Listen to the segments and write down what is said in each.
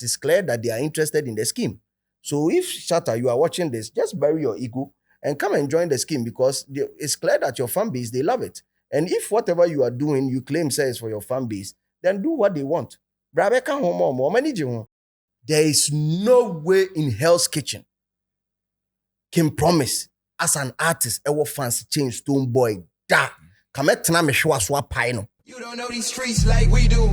it's clear that they are interested in the scheme. So if Shatta, you are watching this, just bury your ego and come and join the scheme because it's clear that your fan base, they love it. And if whatever you are doing, you claim says for your fan base, then do what they want. There is no way in Hell's Kitchen can promise as an artist, I will fancy change Stonebwoy. Da, come at me swap pino. You don't know these streets like we do.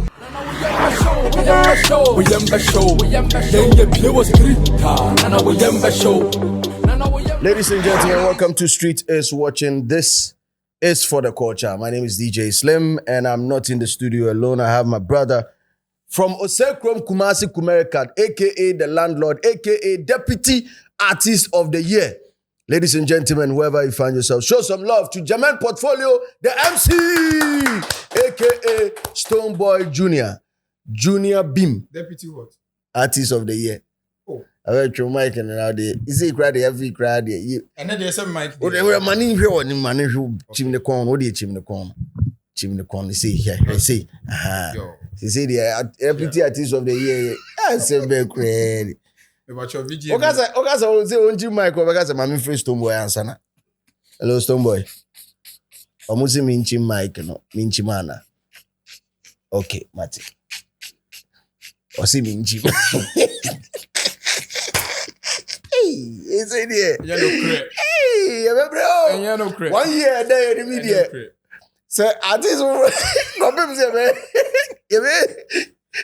Ladies and gentlemen, welcome to Street is Watching. This is for the culture. My name is DJ Slim, and I'm not in the studio alone. I have my brother from Osekrom Kumasi Kumerikat, aka the landlord, aka Deputy Artist of the Year. Ladies and gentlemen, wherever you find yourself, show some love to Jermaine Portfolio, the MC, aka Stonebwoy Jr. Junior Beam. Deputy what? Artist of the Year. Oh. I heard your mic and now they is it crowd every crowd there. And then there's some mic. Oh, they were money here or money who chimney corn. What do you chimney corn? Chimney corn. They say here. They say, they say the Deputy Artist of the Year. I say very crazy. About your video. Okay, say on you mic. Okay, say my friend Stonebwoy answer na. Hello Stonebwoy. Omusi minchi mic no, minchi mana. Okay, Mati. Osi minchi. Hey, is it here? Yeah, no credit. Hey, bro. Yeah, no credit. 1 year there in the media. So artist, no people say man. You mean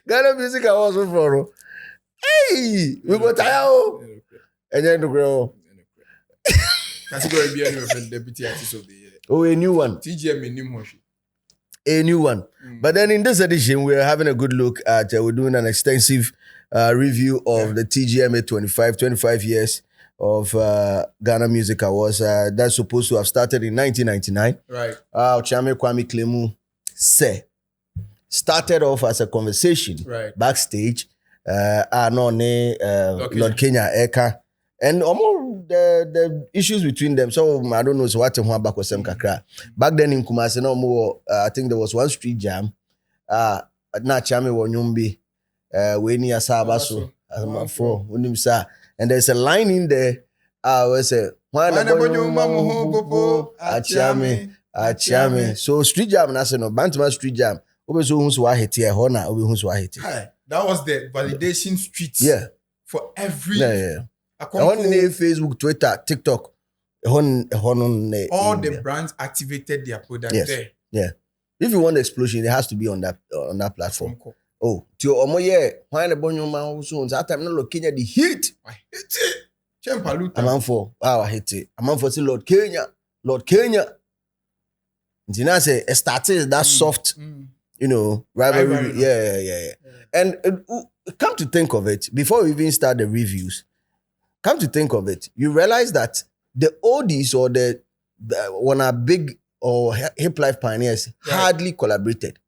Ghana Music Awards for. Hey, we go tired. And then the girl. Category be anyway for Deputy Artist of the Year. Oh, a new one. TGMA new motion. A new one. But then in this edition, we're having a good look at, we're doing an extensive review of the TGMA 25 years of Ghana Music Awards. That's supposed to have started in 1999. Right. Ochame Kwame Klemu started off as a conversation backstage. Lord Kenya Eka. And almost the issues between them. So I don't know so what back was some kakra. Back then in Kumasi, no more. I think there was one street jam. Na Chame Wonyumbi, Weni Asabaso, Asmafo, Unimsa, and there's a line in there. We say, Achame. So street jam, national Bantama street jam. Obe so hunsu wa hiti hona, obe hunsu wa hiti. That was the validation street. Yeah. For every. Yeah. On Facebook, Twitter, TikTok. All the brands activated their product there. Yeah. If you want the explosion, it has to be on that platform. Oh, to Omoye, why the bonyo man so that time no Kenya the heat. I hate it. Chempaluta. I'm for I hate it. I'm for say Lord Kenya. Ntina say it started that soft, you know, rivalry. Yeah. And come to think of it, before we even start the reviews, come to think of it, you realize that the oldies or the one are big or hip life pioneers hardly collaborated.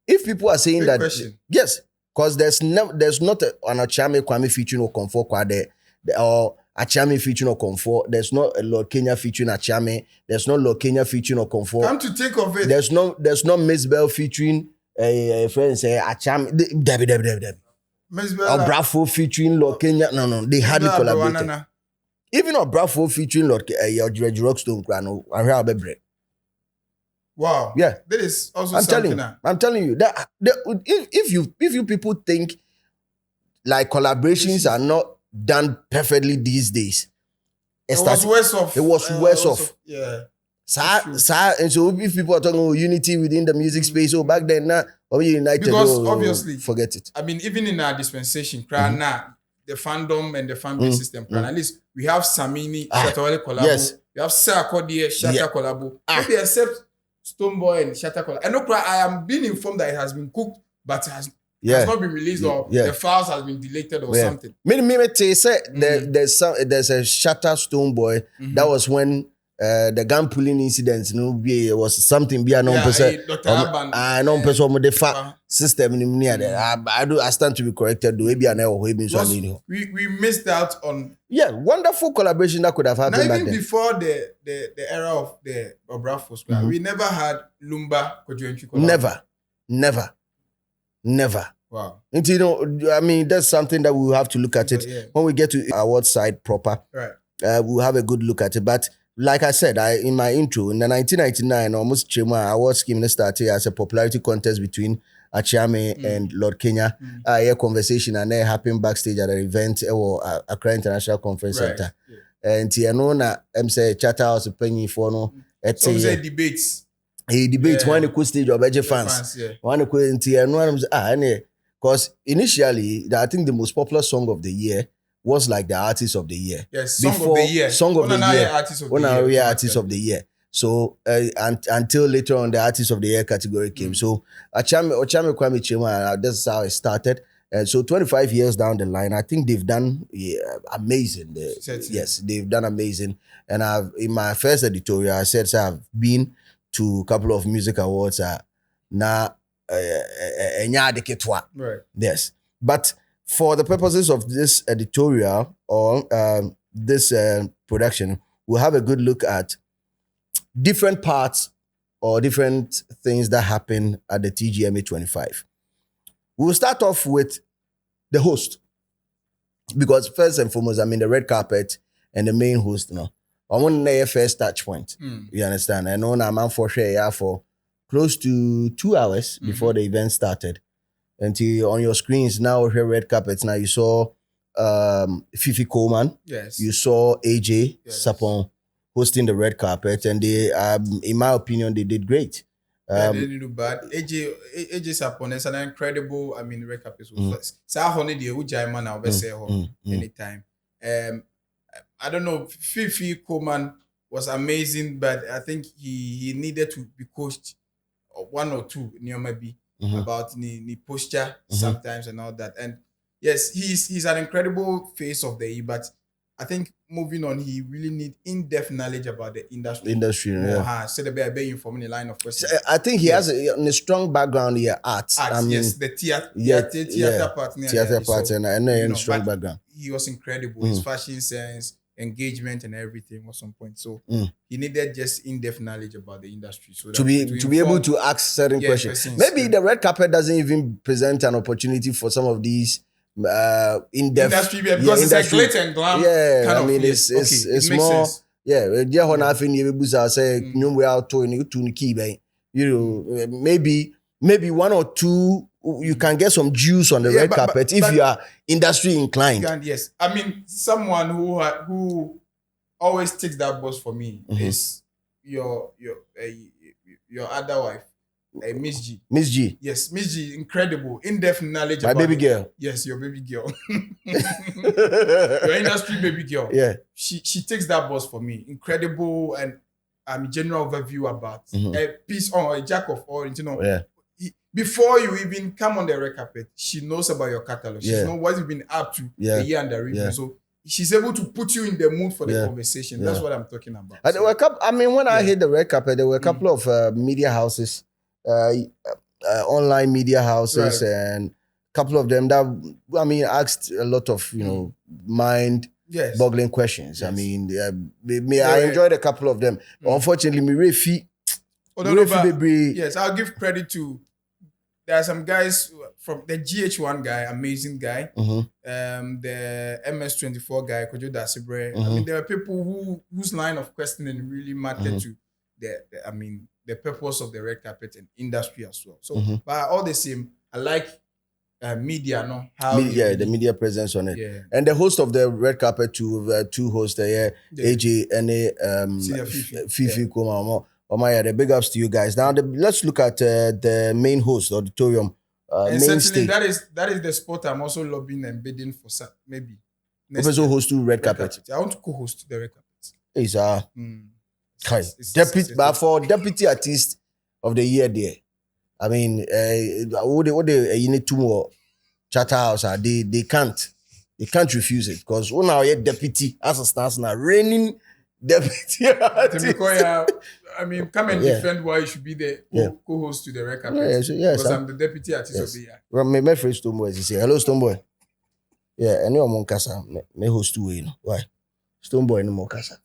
If people are saying that, yes, because there's not an Achame Kwame featuring or Comfort Kwade or Achame featuring or Comfort. There's not a Lord Kenya featuring Achame. There's no Lord Kenya featuring or Comfort. Come to think of it, there's no Miss Bell featuring a friend say Achame. Debbie. Bravo featuring Lord Kenya. No, they hardly collaborated. Even Bravo featuring Lord Rockstone Crano, I heard about bread. Wow. Yeah. That is also I'm telling you that if you people think like collaborations are not done perfectly these days, it was worse off. Yeah. And so if people are talking about unity within the music space, back then now, we united. Because obviously, forget it. I mean, even in our dispensation, the fandom and the fan base system, at least we have Samini, Shatawale collabo. Yes. We have Sakodie, Shatta collabo. Maybe except Stonebwoy and Shatta collabo. And I am being informed that it has been cooked, but it has not been released or the files has been deleted or something. Maybe say there's a Shatta Stonebwoy. That was when the gun pulling incidents, it was something be a non-person. System in there. I stand to be corrected. We missed out on wonderful collaboration that could have happened back even then. before the era of the Bravo Square. We never had Lumba Kojuenchi collab. Never. Never. Wow. And you know, I mean, that's something that we'll have to look at it when we get to award side proper. Right. We'll have a good look at it. But like I said, in my intro, in the 1999, almost TGMA award scheme started as a popularity contest between Achame and Lord Kenya. A conversation and it happened backstage at an event or Accra International Conference Center. Yeah. And you know, I'm saying chatter house penny for no. Some say debates. He debates one equal stage of Edge fans. One equal and one because initially, I think the most popular song of the year was like the artist of the year. Yes, song of the year. Song of the year. Artist of the year. So until later on, the artist of the year category came. So Ochame Kwame Chema, that's how it started. And so 25 years down the line, I think they've done amazing. Yes, they've done amazing. And in my first editorial, I said I've been to a couple of music awards. Right. Yes. But for the purposes of this editorial or this production, we'll have a good look at different parts or different things that happen at the TGMA 25. We'll start off with the host. Because first and foremost, I mean the red carpet and the main host, you know. I want their first touch point. You understand? I know I'm for sure for close to 2 hours before the event started. Until on your screens now here red carpets. Now you saw Fifi Coleman. Yes. You saw AJ Sapon hosting the red carpet, and they, in my opinion, they did great. They didn't do bad. AJ Sapon is an incredible. I mean, red carpet was anytime. I don't know. Fifi Coleman was amazing, but I think he needed to be coached one or two, maybe. About the posture sometimes and all that. And yes, he's an incredible face of the year, but I think moving on, he really need in-depth knowledge about the industry. So they be informed in the line of questions. I think he has a strong background here, arts. I mean, yes, the theater part. Theater part, and a strong background. He was incredible. His fashion sense, engagement, and everything was on point. So he needed just in-depth knowledge about the industry, so to be able to ask certain questions. Maybe the red carpet doesn't even present an opportunity for some of these in-depth industry because it's a glitz and glam. Yeah, kind of, I mean it's more sense. Maybe one or two. You can get some juice on the red carpet if you are industry inclined. Yes, I mean someone who always ticks that box for me is your other wife, Miss G. Miss G. Yes, Miss G, incredible, in-depth knowledge. My baby girl. Yes, your baby girl. Your industry baby girl. Yeah. She takes that box for me. Incredible and general overview about a piece on a jack of all, Yeah. Before you even come on the red carpet, she knows about your catalog. She knows what you've been up to the year under review. So she's able to put you in the mood for the conversation. That's what I'm talking about. When I hit the red carpet, there were a couple of media houses, online media houses, and a couple of them that asked a lot of mind-boggling questions. Yes. I mean, I enjoyed a couple of them. Unfortunately, yes, I'll give credit to. There are some guys from the GH1 guy, amazing guy. The MS24 guy, Kojo Dasibre. I mean, there are people whose line of questioning really mattered to the purpose of the red carpet and industry as well. So, but all the same, I like media, no? The media presence on it. Yeah. And the host of the red carpet, two hosts there, AJ and Fifi Kuma. The big ups to you guys. Now, let's look at the main host, auditorium. And main stage. That is the spot I'm also lobbying and bidding for. Maybe. Also host to red carpet. I want to co-host the red carpet. But for deputy artist of the year there, I mean, you need two more chatter house. They can't refuse it because when now you're deputy as a stance now reigning deputy artist. I mean, come and defend why you should be the co-host to the red carpet. Because I'm the deputy artist of the year. Well, my friend Stonebwoy is say, hello Stonebwoy. Yeah, and you're mon casa. Me host too, Why? Stonebwoy no more casa.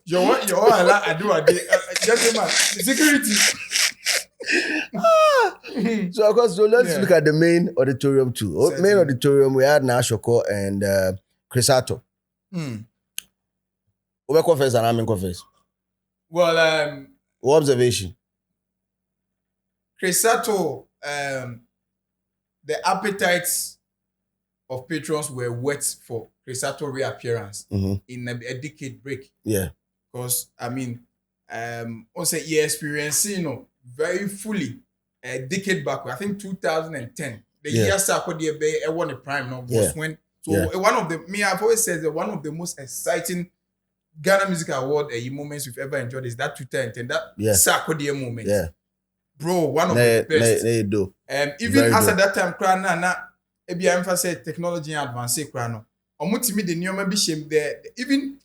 You're I do a day. Gentleman, security. So of course, so let's Yeah. look at the main auditorium too. Main Certainly. auditorium, we had Nashoko and Crisato. Who confess and I'm in confess. Well, What observation? Crisato, the appetites of patrons were wet for Crisato reappearance in a decade break. Yeah. Because I mean, also he experienced, very fully a decade back. I think 2010. The year Sarkodie Bay won a prime now was when. So one of the I've always said that one of the most exciting Ghana Music Award moments we've ever enjoyed is that 2010, that Sarkodie moment. Yeah. Bro, one of the best. They do. Even Very as dope. at that time, Krana, ebi emphasize technology and advance Krano. Omutimi the new maybe shame there. Even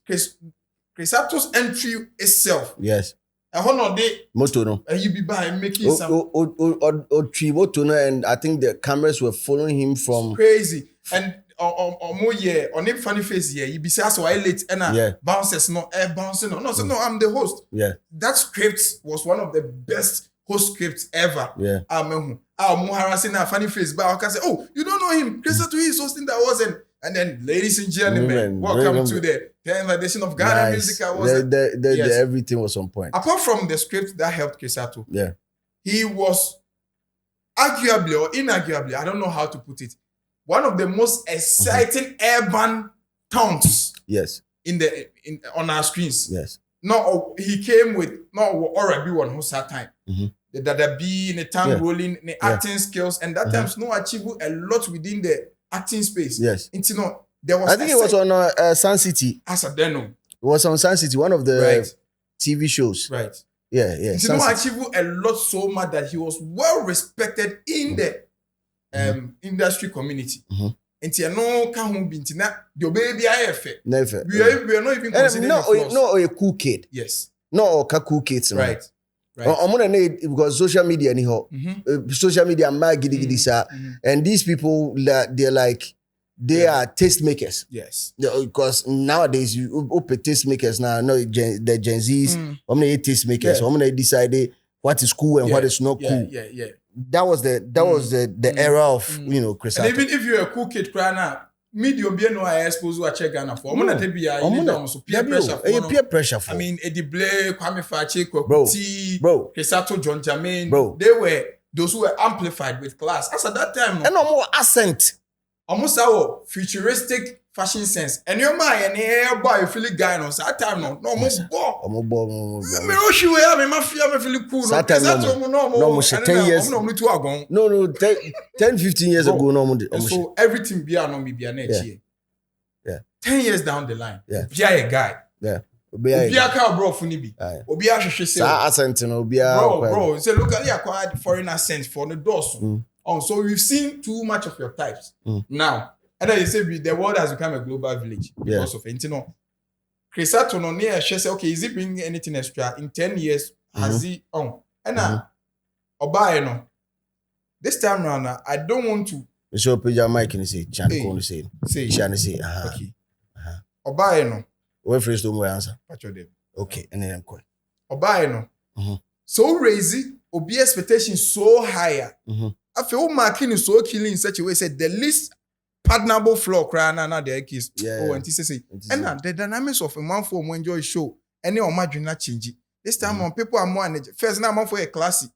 Crisato's entry itself. Yes. A honor day. Moto no. You be by making some moto no, and I think the cameras were following him from crazy. And more yeah, on him funny face yeah, you be say so I late and bounces no air bouncing no. So no, I'm the host. Yeah. That script was one of the best host scripts ever. Yeah. More harassing a funny face, but I can say, oh, you don't know him. Crisato is hosting that wasn't. And then, ladies and gentlemen, welcome to the 10th edition of Ghana Music Awards. Everything was on point. Apart from the script that helped Crisato, he was arguably or inarguably, I don't know how to put it, one of the most exciting urban towns. Yes. On our screens. Yes. No, he came with already one who's that time. The Dada B, the tongue rolling, the acting skills, and that time Snow achieved a lot within the acting space. Yes. There was I think it was on Sun City. As a deno. It was on Sun City, one of the TV shows. Right. Yeah. Snow achieved a lot so much that he was well respected in the industry community. And no can be the baby Never. We are not even considering no, a cool kid. Yes. No, a cool kids. Right. I'm gonna need because social media anyhow. Social media and these people they are tastemakers. Yes. Because nowadays you open tastemakers now. No, the Gen Zs. I'm gonna tastemakers. I'm gonna decide what is cool and what is not cool. Yeah. That was the era of Crisato. And even if you're a cool kid, Krana, media be no I suppose what check Ghana for. I'm gonna tell you so peer pressure for. Peer pressure for. I mean, Eddie Blake, Kwame Fache, Kwakuti, Crisato, John Jermaine, they were those who were amplified with class. As at that time, and no more accent. Almost our futuristic fashion sense. And your mind and air boy you feel guy no that time no more ball. Me o show ya me mafia me feel cool no. No 10 years. No 10 15 years ago no. So everything be no me be na echi. Yeah. 10 years down the line. Be a guy. Yeah. Obi aka bro funi bi. Obi a hwehwe say. Accent no obi a. Bro, say locally acquired foreign accent for the doors. So we've seen too much of your types. Now, and then you say the world has become a global village because of it. Crisato no near say, okay, is he bringing anything extra in 10 years? Has he on? And now, Oba, this time around, I don't want to. So put your mic and say, Chan say. Okay. Oba, Where first do my answer? Okay, and then I'm quick. Oba, so raising, Obi expectation so higher. I feel marking is so killing in such a way said the least pardonable flaw crying and the kiss. And the dynamics of a man for when enjoy show any or imagine not change. This time on people are more energy. First now for a classy.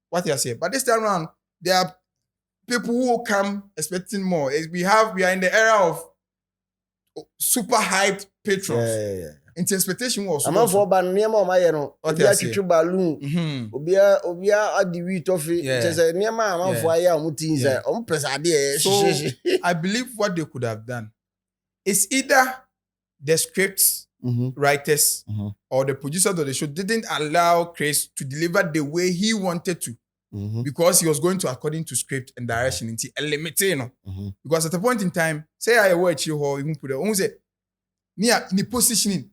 What you say, but this time around there are people who come expecting more. We are in the era of super hyped patrons. Into expectation was I'm for ban near my Obia chichu balloon. Obia adi we toffee. Just a near my for ya mutin. So I believe what they could have done is either the scripts writers or the producers of the show didn't allow Chris to deliver the way he wanted to. Because he was going to according to script and direction into eliminating. Because at a point in time, say I watch you or even put it say near in the positioning.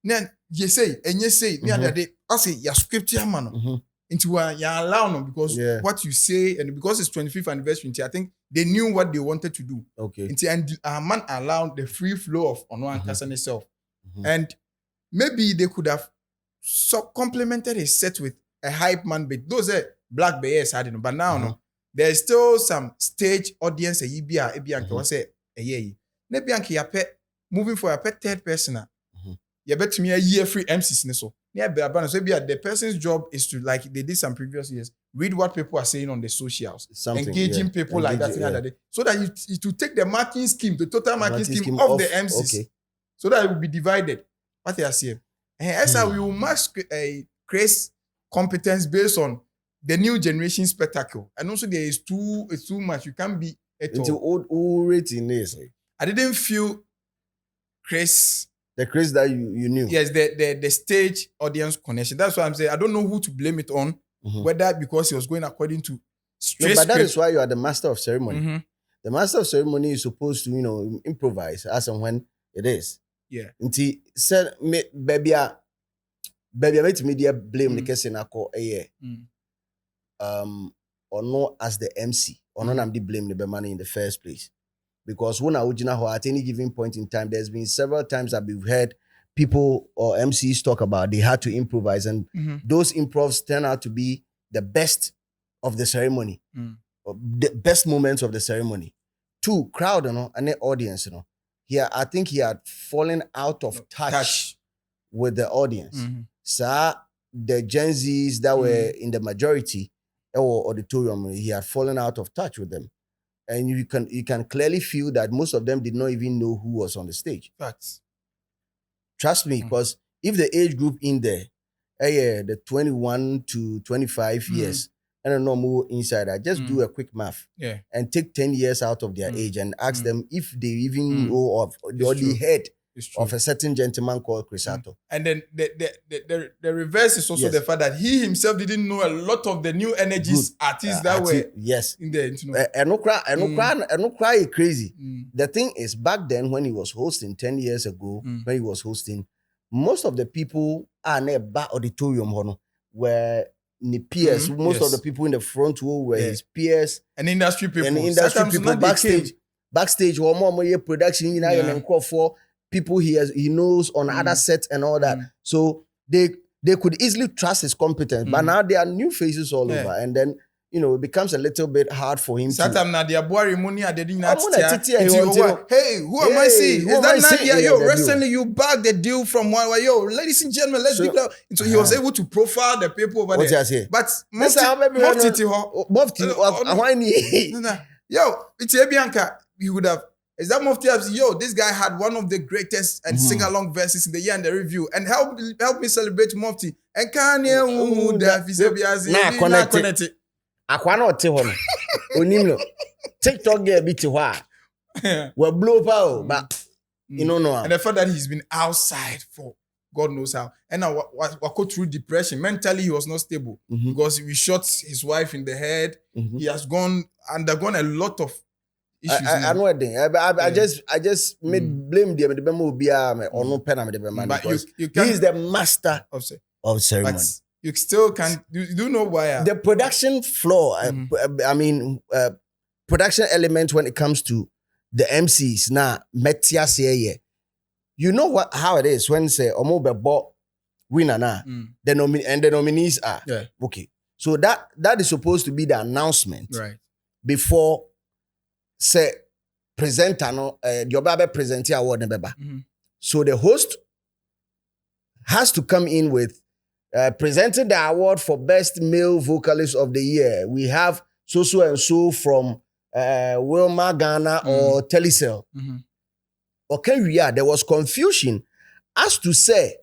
Then you say and you say near that day I say your script here man into you allow them because what you say and because it's 25th anniversary I think they knew what they wanted to do. Okay. And man allowed the free flow of Ono Ankasa itself. And maybe they could have complemented his set with a hype man, but those black bears had no, but now no, there's still some stage audience a yibia was say a ye. Nebianki yape moving for a pet third person. You bet me a year free MCs so. Yeah, but so the person's job is to, like they did some previous years, read what people are saying on the socials, engaging people like that, so that you to take the marking scheme, the total marking scheme of the MCs, so that it will be divided. What they are saying, and that's how we will mask create competence based on the new generation spectacle, and also there is it's too much. You can't be at all. Old rating is. I didn't feel Chris. The Chris that you knew. Yes, the stage audience connection. That's why I'm saying I don't know who to blame it on. Whether because he was going according to straight. No, but that is why you are the master of ceremony. The master of ceremony is supposed to, improvise as and when it is. Yeah. Until said baby I made media blame the case in ako or no as the MC or not the blame the money in the first place. Because when at any given point in time, there's been several times that we've heard people or MCs talk about they had to improvise, and those improvs turn out to be the best of the ceremony, or the best moments of the ceremony. Two, crowd, and the audience, I think he had fallen out of touch with the audience. So the Gen Zs that were in the majority or auditorium, he had fallen out of touch with them. And you can clearly feel that most of them did not even know who was on the stage. Facts. Trust me, because if the age group in there, the 21 to 25 years, I don't know more insider, just do a quick math. Yeah. And take 10 years out of their age and ask them if they even know of the head of a certain gentleman called Chris Atto. And then the reverse is also the fact that he himself didn't know a lot of the new energies artists that were in there. And no cry crazy. The thing is, back then when he was hosting 10 years ago, when he was hosting, most of the people are in a back auditorium were the peers. Most of the people in the front row were his peers and industry people. Backstage, more production, and call for people he knows on other sets and all that. So they could easily trust his competence. But now there are new faces all over. And then, it becomes a little bit hard for him Sometimes Nadia Boari money I didn't hey, who am I seeing? Is that Nadia? Yo, recently you bagged the deal from one. Yo, ladies and gentlemen, let's be clear. So he was able to profile the people over there. But yo, it's Bianca. You would have. Is that Mufti Abs? Yo, this guy had one of the greatest and sing-along verses in the year and the review. And help me celebrate Mufti. And Kanye connected. Aquano Tihono. Onimno. TikTok get bit to why. Well, blow power, but no. And the fact that he's been outside for God knows how. And now go through depression. Mentally, he was not stable because we shot his wife in the head. He has undergone a lot of issues. I know a thing. I just made blame them. The will be or no pen because he is the master of ceremony. But you still can. You do know why the production floor. Production element when it comes to the MCs now. Metia say you know how it is when say Omo winner now. The nominees are okay. So that is supposed to be the announcement before. Say presenter no the obabe presenter award nebeba. So the host has to come in with presenting the award for best male vocalist of the year. We have so and so from Wilma Ghana or Telecel. Okay, there was confusion as to say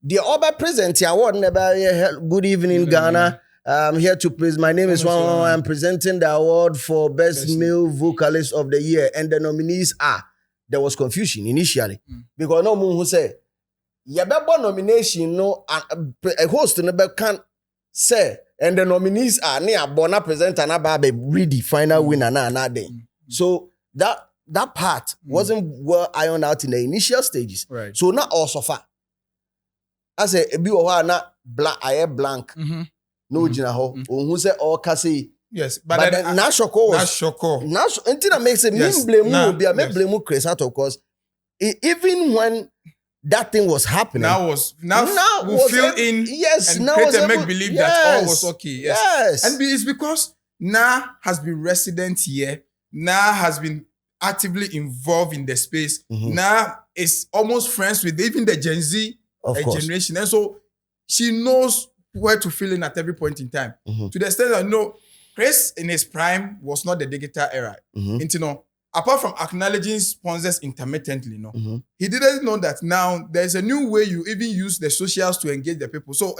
the obabe presenter award nebeba. Good evening, Ghana. I'm here to praise. My name is Juan. I'm presenting the award for best male vocalist of the year, and the nominees are. There was confusion initially because no one who say, "Yababa nomination no a host never can say," and the nominees are near Bona presenter na babe read the final winner na day. So that part wasn't well ironed out in the initial stages. Right. So not also far. I say a bit na black. I am blank. No jinaho. Who say all kasi. Yes, but then Nashoko was Nashoko. Until that makes it blame Chris out of course. Even when that thing was happening. Now we'll was fill able- in yes, and now create was a able- make believe yes, that all was okay. Yes. And it's because Na has been resident here. Na has been actively involved in the space. Na is almost friends with even the Gen Z Of course. generation. And so she knows where to fill in at every point in time. To the extent that, Chris in his prime was not the digital era. And, apart from acknowledging sponsors intermittently, he didn't know that now there's a new way you even use the socials to engage the people. So,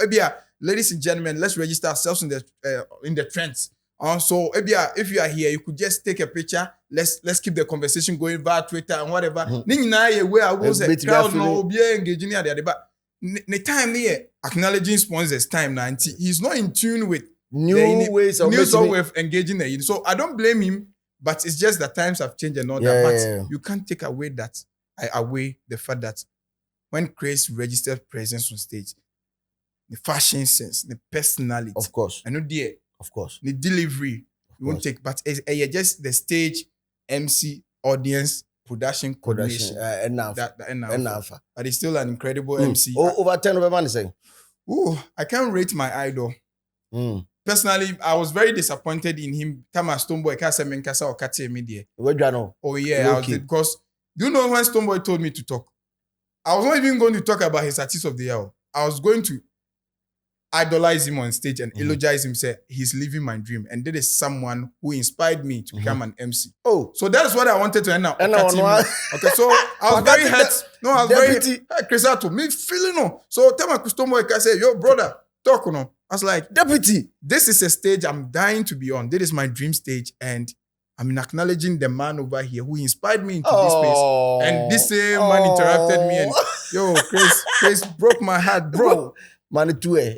ladies and gentlemen, let's register ourselves in the trends. So, if you are here, you could just take a picture. Let's keep the conversation going via Twitter and whatever. Where I was a crowd no be engaging there, but the time here acknowledging sponsors time now, he's not in tune with New ways of engaging the youth. So I don't blame him, but it's just that times have changed and all Yeah, that. But yeah, yeah. you can't take away the fact that when Chris registered presence on stage, the fashion sense, the personality, Of course. I know the delivery you won't course. take, but it's just the stage, MC, audience, production coordination. And now. But he's still an incredible MC. Over 10 over man saying. Ooh, I can't rate my idol. Personally, I was very disappointed in him. Tama Stonebwoy kasa menkasa or kate media. Where do you know? Oh yeah, because do you know when Stonebwoy told me to talk? I was not even going to talk about his artist of the year. I was going to idolize him on stage and eulogize him, say he's living my dream. And that is someone who inspired me to become an MC. Oh, so that's what I wanted to end up. Okay, so I was very hurt. No, I was Deputy. very Chris Ato, me feeling no. So Tama Stonebwoy can say, yo, brother, talk no. I was like, Deputy, this is a stage I'm dying to be on. This is my dream stage. And I'm acknowledging the man over here who inspired me into this space. And this same man interrupted me and, yo, Chris broke my heart, bro. Man, too.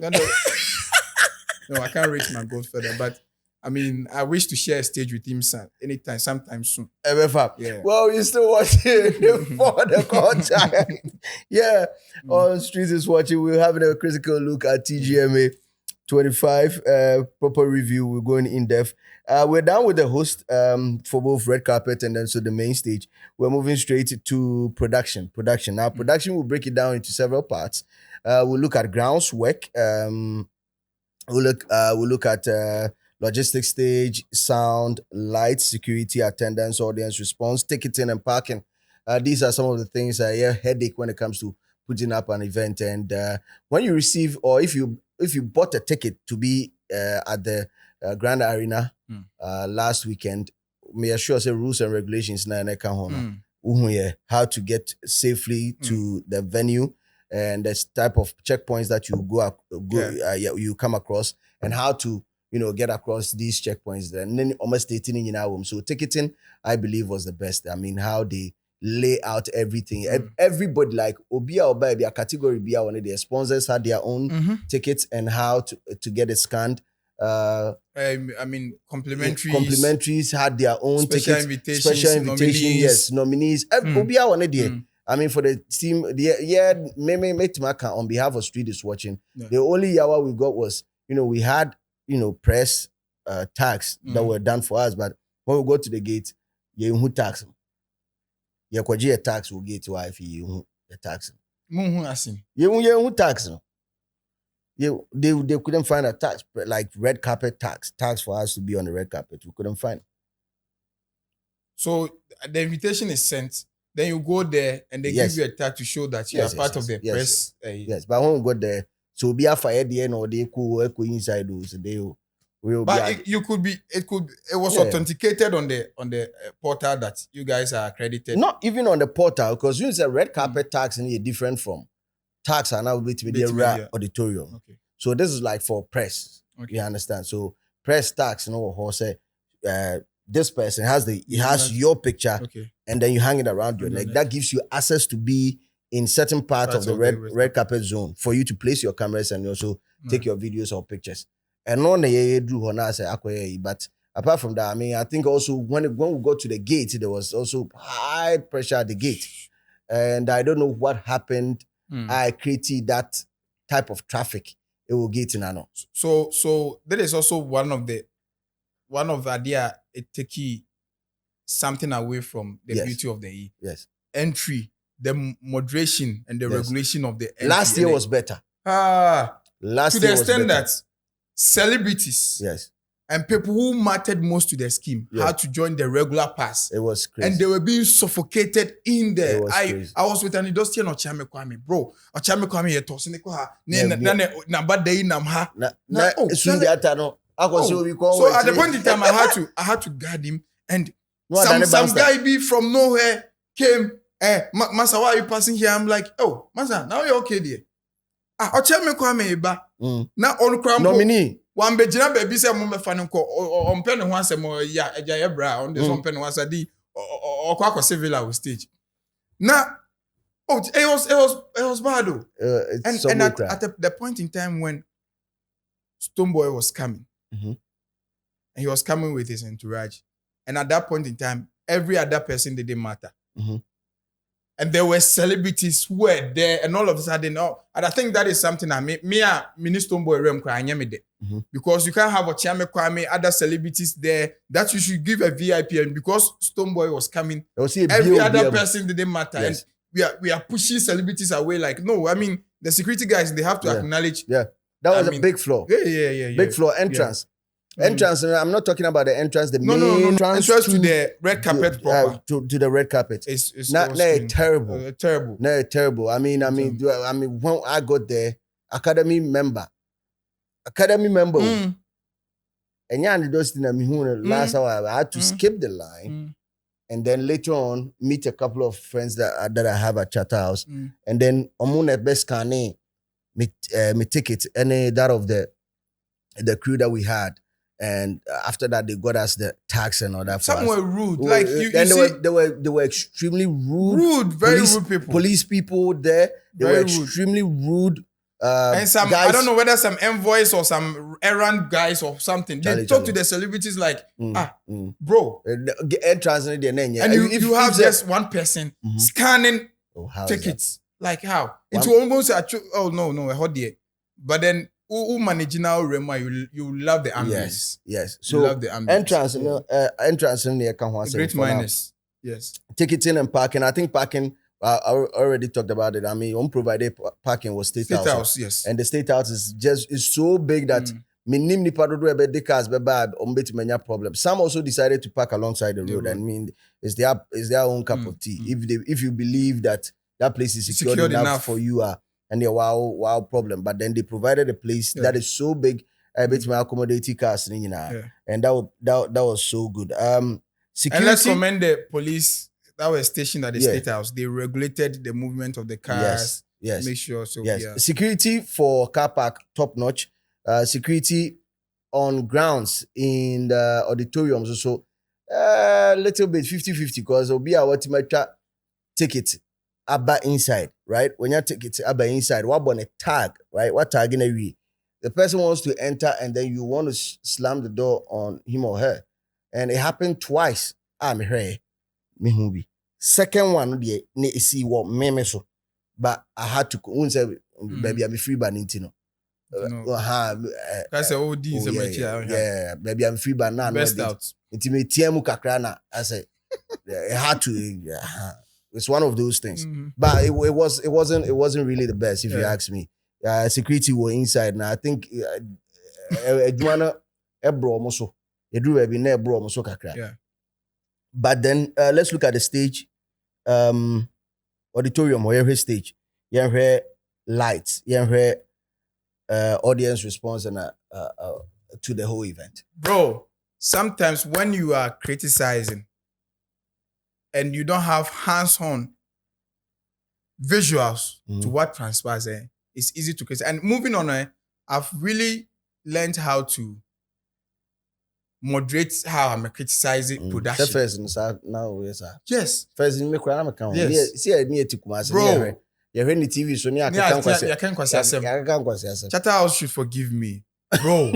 No, I can't reach my goal further. But, I mean, I wish to share a stage with him anytime, sometime soon. Yeah. Well, you're still watching for the culture. Yeah, on Streets is watching. We're having a critical look at TGMA 25 proper review. We're going in depth. We're done with the host for both red carpet and then so the main stage. We're moving straight to production. Now, production will break it down into several parts. We'll look at grounds work. We'll look at logistics stage, sound, lights, security, attendance, audience response, ticketing, and parking. These are some of the things that headache when it comes to putting up an event. And when you receive, or if you bought a ticket to be at the Grand Arena last weekend, may I sure say rules and regulations now how to get safely to the venue and the type of checkpoints that you come across and how to get across these checkpoints. And then almost stating in our room. So ticketing, I believe, was the best. I mean, how they lay out everything. Everybody, like Obia or Baby, a category Bia, one of their sponsors had their own tickets and how to get it scanned. I mean, complimentaries had their own special tickets, invitations, nominees. Obia one of them. I mean, for the team, on behalf of Street is watching. Yeah. The only yawa we got was, we had, press tags that were done for us. But when we go to the gate, who tax them? A tax will get to wife, you tax them. Who tax them? They couldn't find a tax, like red carpet tax for us to be on the red carpet. We couldn't find it. So the invitation is sent. Then you go there and they give you a tag to show that you are part of the press. Yes, but when we go there, so be a fire there or they could inside those. They will. But it was authenticated on the portal that you guys are accredited. Not even on the portal, because you say red carpet tax and you're different from tax and now with the rare auditorium. Okay. So this is like for press. Okay. You understand? So press tax, who say this person has your picture, and then you hang it around your leg. That gives you access to be in certain parts of the red carpet zone for you to place your cameras and also take your videos or pictures. And on the but apart from that, I mean, I think also when we go to the gate, there was also high pressure at the gate, and I don't know what happened. I created that type of traffic. It will get in ano. So that is also one of the idea it take something away from the beauty of the Yes. entry the moderation and the regulation of the entry. Last year was better. Last to the extent that celebrities and people who mattered most to the scheme had to join the regular pass. It was crazy. And they were being suffocated in there. I was with an industrial Ochame Kwame, bro. Ochame Kwame ye toss ne kwa na bad day nam ha. So at the point in time I had to guard him, and some guy be from nowhere came. Masa, why are you passing here? I'm like, oh, Masa, now you're okay there. Ochame Kwame ba. Na on cram nominee. One bejina baby say mo me fa nko on pen ho asem ya eja ye bra on this on pen ho asadi or kwa civil stage. Now it was bad though. And at the point in time when Stonebwoy was coming, and he was coming with his entourage, and at that point in time every other person didn't matter. And there were celebrities who were there, and all of a sudden, and I think that is something I made. Me Stonebwoy rem cry because you can't have Ochame Kwame, other celebrities there that you should give a VIP, and because Stonebwoy was coming, every other person didn't matter. Yes. And we are pushing celebrities away. Like, no, I mean the security guys, they have to acknowledge. Yeah, that was a big flaw. Yeah. Big flaw entrance. Entrance. I'm not talking about the entrance. The main entrance to the red carpet proper. To the red carpet. It's not terrible. Terrible. No, terrible. I mean, when I got there, academy member. And last hour I had to skip the line, and then later on meet a couple of friends that I have at Charterhouse, and then at best can me ticket any that of the crew that we had. And after that, they got us the tax and all that. Some were rude, like they were extremely rude. Very rude people. Police people there, they were extremely rude. And some guys, I don't know whether some envoys or some errand guys or something. They talk to the celebrities like, bro. And if you have just one person scanning tickets, like how? It's almost no, a hot day. But then. Who manage now? You love the ambience. Yes. So you love the ambience. Entrance in there can great minus. Yes. Ticketing and parking. I think parking. I already talked about it. I mean, unprovided parking was State House. Yes. And the State House is so big that minim ni padodo ebe de cars be bad umbeti menya problem. Some also decided to park alongside the road. I mean, it's their own cup of tea. If you believe that place is secured enough for you, and a wow problem. But then they provided a place that is so big, bit my accommodating cars, and that was so good. Security, and let's commend the police that were stationed at the State House. They regulated the movement of the cars. Yes. Make sure Security for car park top notch. Security on grounds in the auditoriums also little bit 50-50 because it'll be our ultimate ticket. About inside, right? When you take it about inside, what on a tag, right? What tag in a way? The person wants to enter and then you want to slam the door on him or her. And it happened twice. I'm here. Second one, see what me so. But I had to baby, I'm free by Nintino. That's the OD. Yeah, baby, I'm free by now. Best out. Intimate Tiamu Kakrana. I said, it had to. It's one of those things, but it wasn't really the best if you ask me. Security were inside, and I think But then let's look at the stage, auditorium or every stage. You have lights, you have audience response and to the whole event. Bro, sometimes when you are criticizing and you don't have hands-on visuals to what transpires, it's easy to criticize. And moving on, I've really learned how to moderate how I'm criticizing production. First, now, yes. First, in the yes. See, I need to come as bro. You're in the TV, so I can't Charterhouse should forgive me. Bro,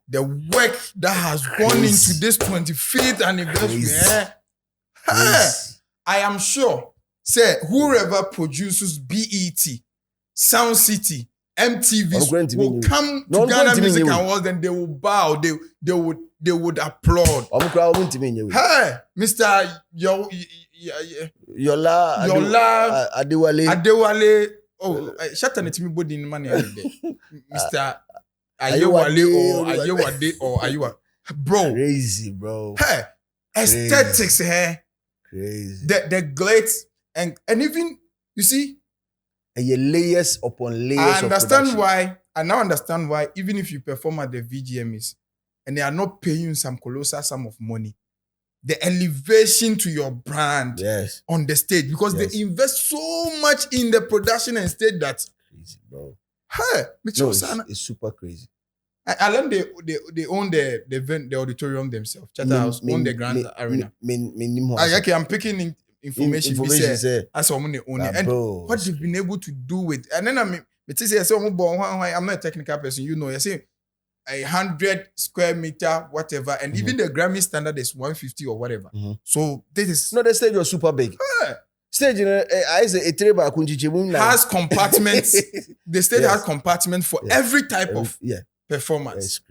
the work that has gone into this 25th anniversary, I am sure, say, whoever produces BET, Sound City, MTVs will come to Ghana Music Awards and they will bow. They would applaud. Hey, Mr. Yola Adewale. Oh, shut up, me body in money. Mr. Ayewale or Ayewa. Bro. Crazy, bro. Hey, aesthetics, hey. Crazy. The glitz and even, you see, layers upon layers. I now understand why, even if you perform at the VGMAs and they are not paying you some colossal sum of money, the elevation to your brand on the stage, because they invest so much in the production and stage that crazy, bro. Hey, it's super crazy. I learned they own the event, the auditorium themselves. Charterhouse own the Grand Arena. I'm picking information as someone own it. And what they've been able to do with, and then I'm not a technical person, you know, you say 100 square meter, whatever, and even the Grammy standard is 150 or whatever. So this is the stage was super big. Stage has compartments. The stage has compartments for every type of performance.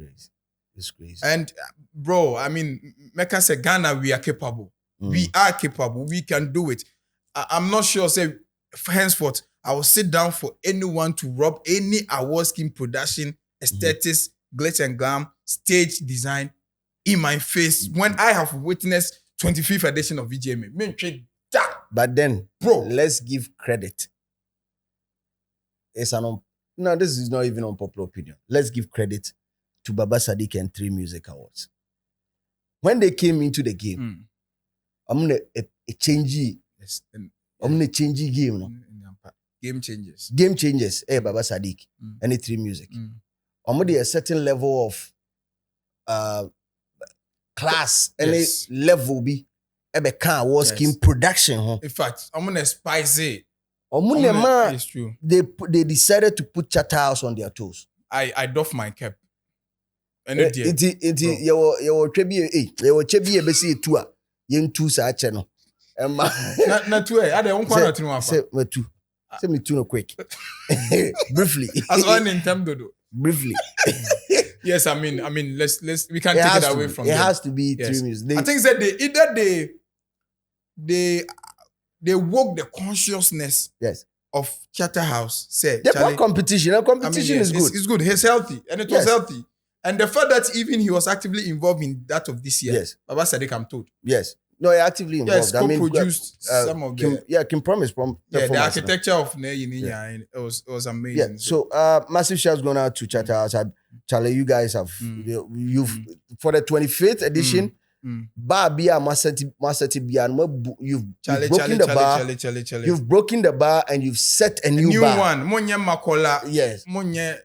It's crazy. And bro, I mean, Mecca said Ghana, we are capable. We are capable. We can do it. I'm not sure. Say henceforth, I will sit down for anyone to rub any award scheme, production, aesthetics, glitz and glam, stage design in my face when I have witnessed 25th edition of VGMA. But then, bro, let's give credit. No, this is not even unpopular opinion. Let's give credit to Baba Sadiq and 3 Music Awards. When they came into the game, I'm gonna change game. No? Game changes. Game changes. Baba Sadiq and the 3 Music. I'm gonna a certain level of class and level be was scheme production. In fact, I'm gonna spice it. It's true. They decided to put Charterhouse on their toes. I doff my cap. And you chebi besi tour. Yen two sa channel. Na two I don't want to know. Say me two no quick. Briefly. As one in term do. Briefly. Yes, I mean, let's we can't take it away from them. It has to be 3 Music. I think that they woke the consciousness of Charterhouse. Say the competition. Competition is good. It's good. He's healthy, and it was healthy. And the fact that even he was actively involved in that of this year, Baba Sadiq, I'm told. Yes. No, he actively involved. Yes, co-produced some of the... Kim Promise from... the architecture of it was amazing. Yeah, so massive shouts going out to Charterhouse. Charlie, you guys have... You've for the 25th edition, you've broken the bar. You've broken the bar and you've set a new bar. One. Monya Makola. Yes. Monya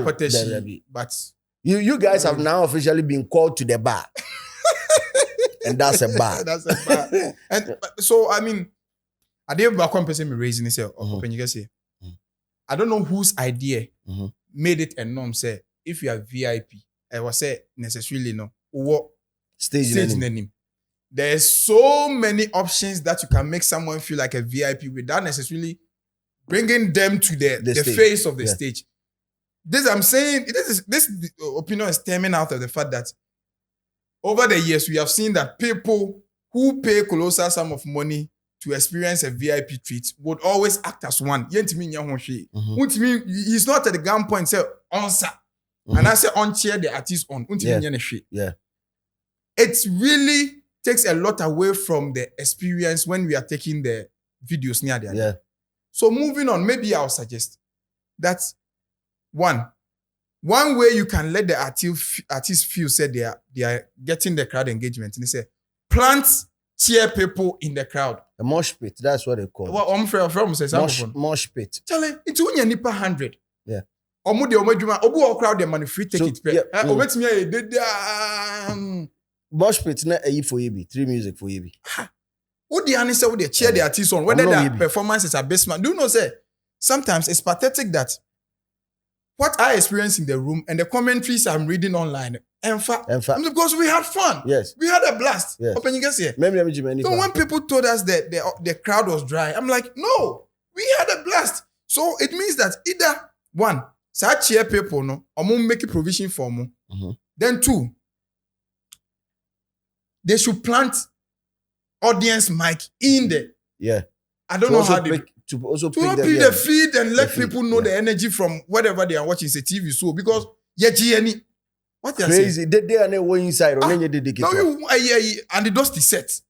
Pateshi. But... You guys have now officially been called to the bar. And that's a bar. And so, I mean, I didn't back one person raising itself. When you guys say, I don't know whose idea made it a norm. Say, if you are VIP, I was say necessarily no. What stage name? There's so many options that you can make someone feel like a VIP without necessarily bringing them to the face of the stage. This I'm saying, this opinion is stemming out of the fact that over the years, we have seen that people who pay colossal sum of money to experience a VIP treat would always act as one. He's not at the gunpoint, say, answer. And I say, on chair the artist on. Yeah. It really takes a lot away from the experience when we are taking the videos near there. Yeah. So moving on, maybe I'll suggest that one way you can let the artist feel say they are getting the crowd engagement. And they say, plant cheer people in the crowd. A mosh pit, that's what they call it. Well, I'm from says mosh pit. Tell it, it's only a nipa 100. Yeah. Obu crowd the money free ticket. Mosh pit na a for you 3 Music for you. What the answer would they cheer the artist on? Whether their performances are basement. Do you know say sometimes it's pathetic that what I experienced in the room and the commentaries I'm reading online, because we had fun. Yes. We had a blast. Yes. Open you guys here. So when people told us that the crowd was dry, I'm like, no, we had a blast. So it means that either one, such cheer people no, make a provision for mo. Then two, they should plant audience mic in there. Yeah. I don't know how they to also to pick open them, the feed and let feed, people know the energy from whatever they are watching the TV show because GNE. What you crazy. They are not going inside or any no, and the dust is set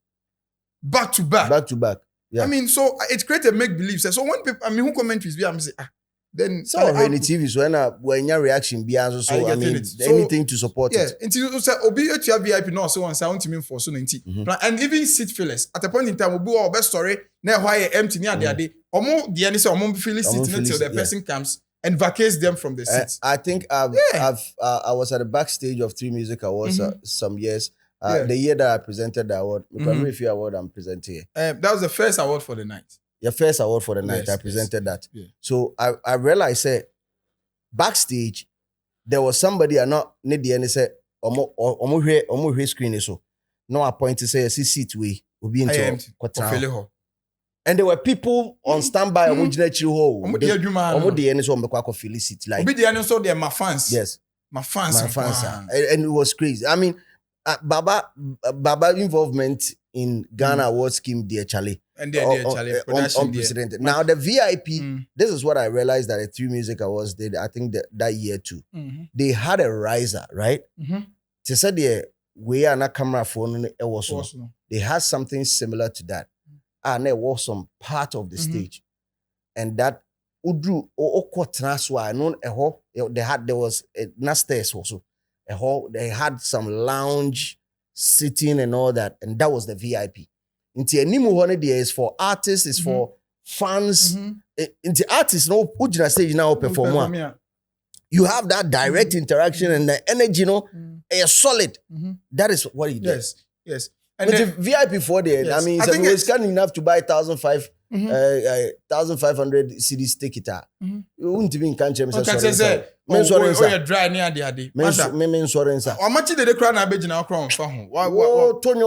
back to back. Back to back. Yeah. I mean, so it created make believe. So when people, I mean, who commentaries be, I'm say then so any TV so when your reaction be as so I mean anything to support it. Until you say obi you VIP no so one sound to for so 90. And even seat fillers at a point in time obi our best story na why empty near the omo the any say omo feel seat until the person comes and vacates them from the seats. I think I was at the backstage of 3 Music Awards some years. The year that I presented the award, if you award I'm presenting here. That was the first award for the night. Your first award for the night. I presented that. Yeah. So I realized backstage there was somebody I not need the end say omo screen so no appoint to say seat we will be into and there were people on standby omo the end so omo felicity like obi the end so they my fans. Yes. My fans. And it was crazy. I mean Baba involvement in Ghana Award scheme, dear Charlie. And Charlie, unprecedented. Now the VIP, this is what I realized that the 3 Music Awards did. I think that year too, they had a riser, right? They said we are not camera phone. They had something similar to that, and there was some part of the stage, and that udru transwa. There was not stairs also. They had some lounge sitting and all that, and that was the VIP. Into a new one there is for artists, is for fans. Into artists, no put in a stage now perform. You have that direct interaction and the energy, solid. That is what he does. Yes. And the VIP for there, yes. I mean, it's kind enough to buy 1,500 CDs ticket. You wouldn't even catch him. Dry near the adi. Insurance. How much did they cry na beji na crown for home? Oh, Tony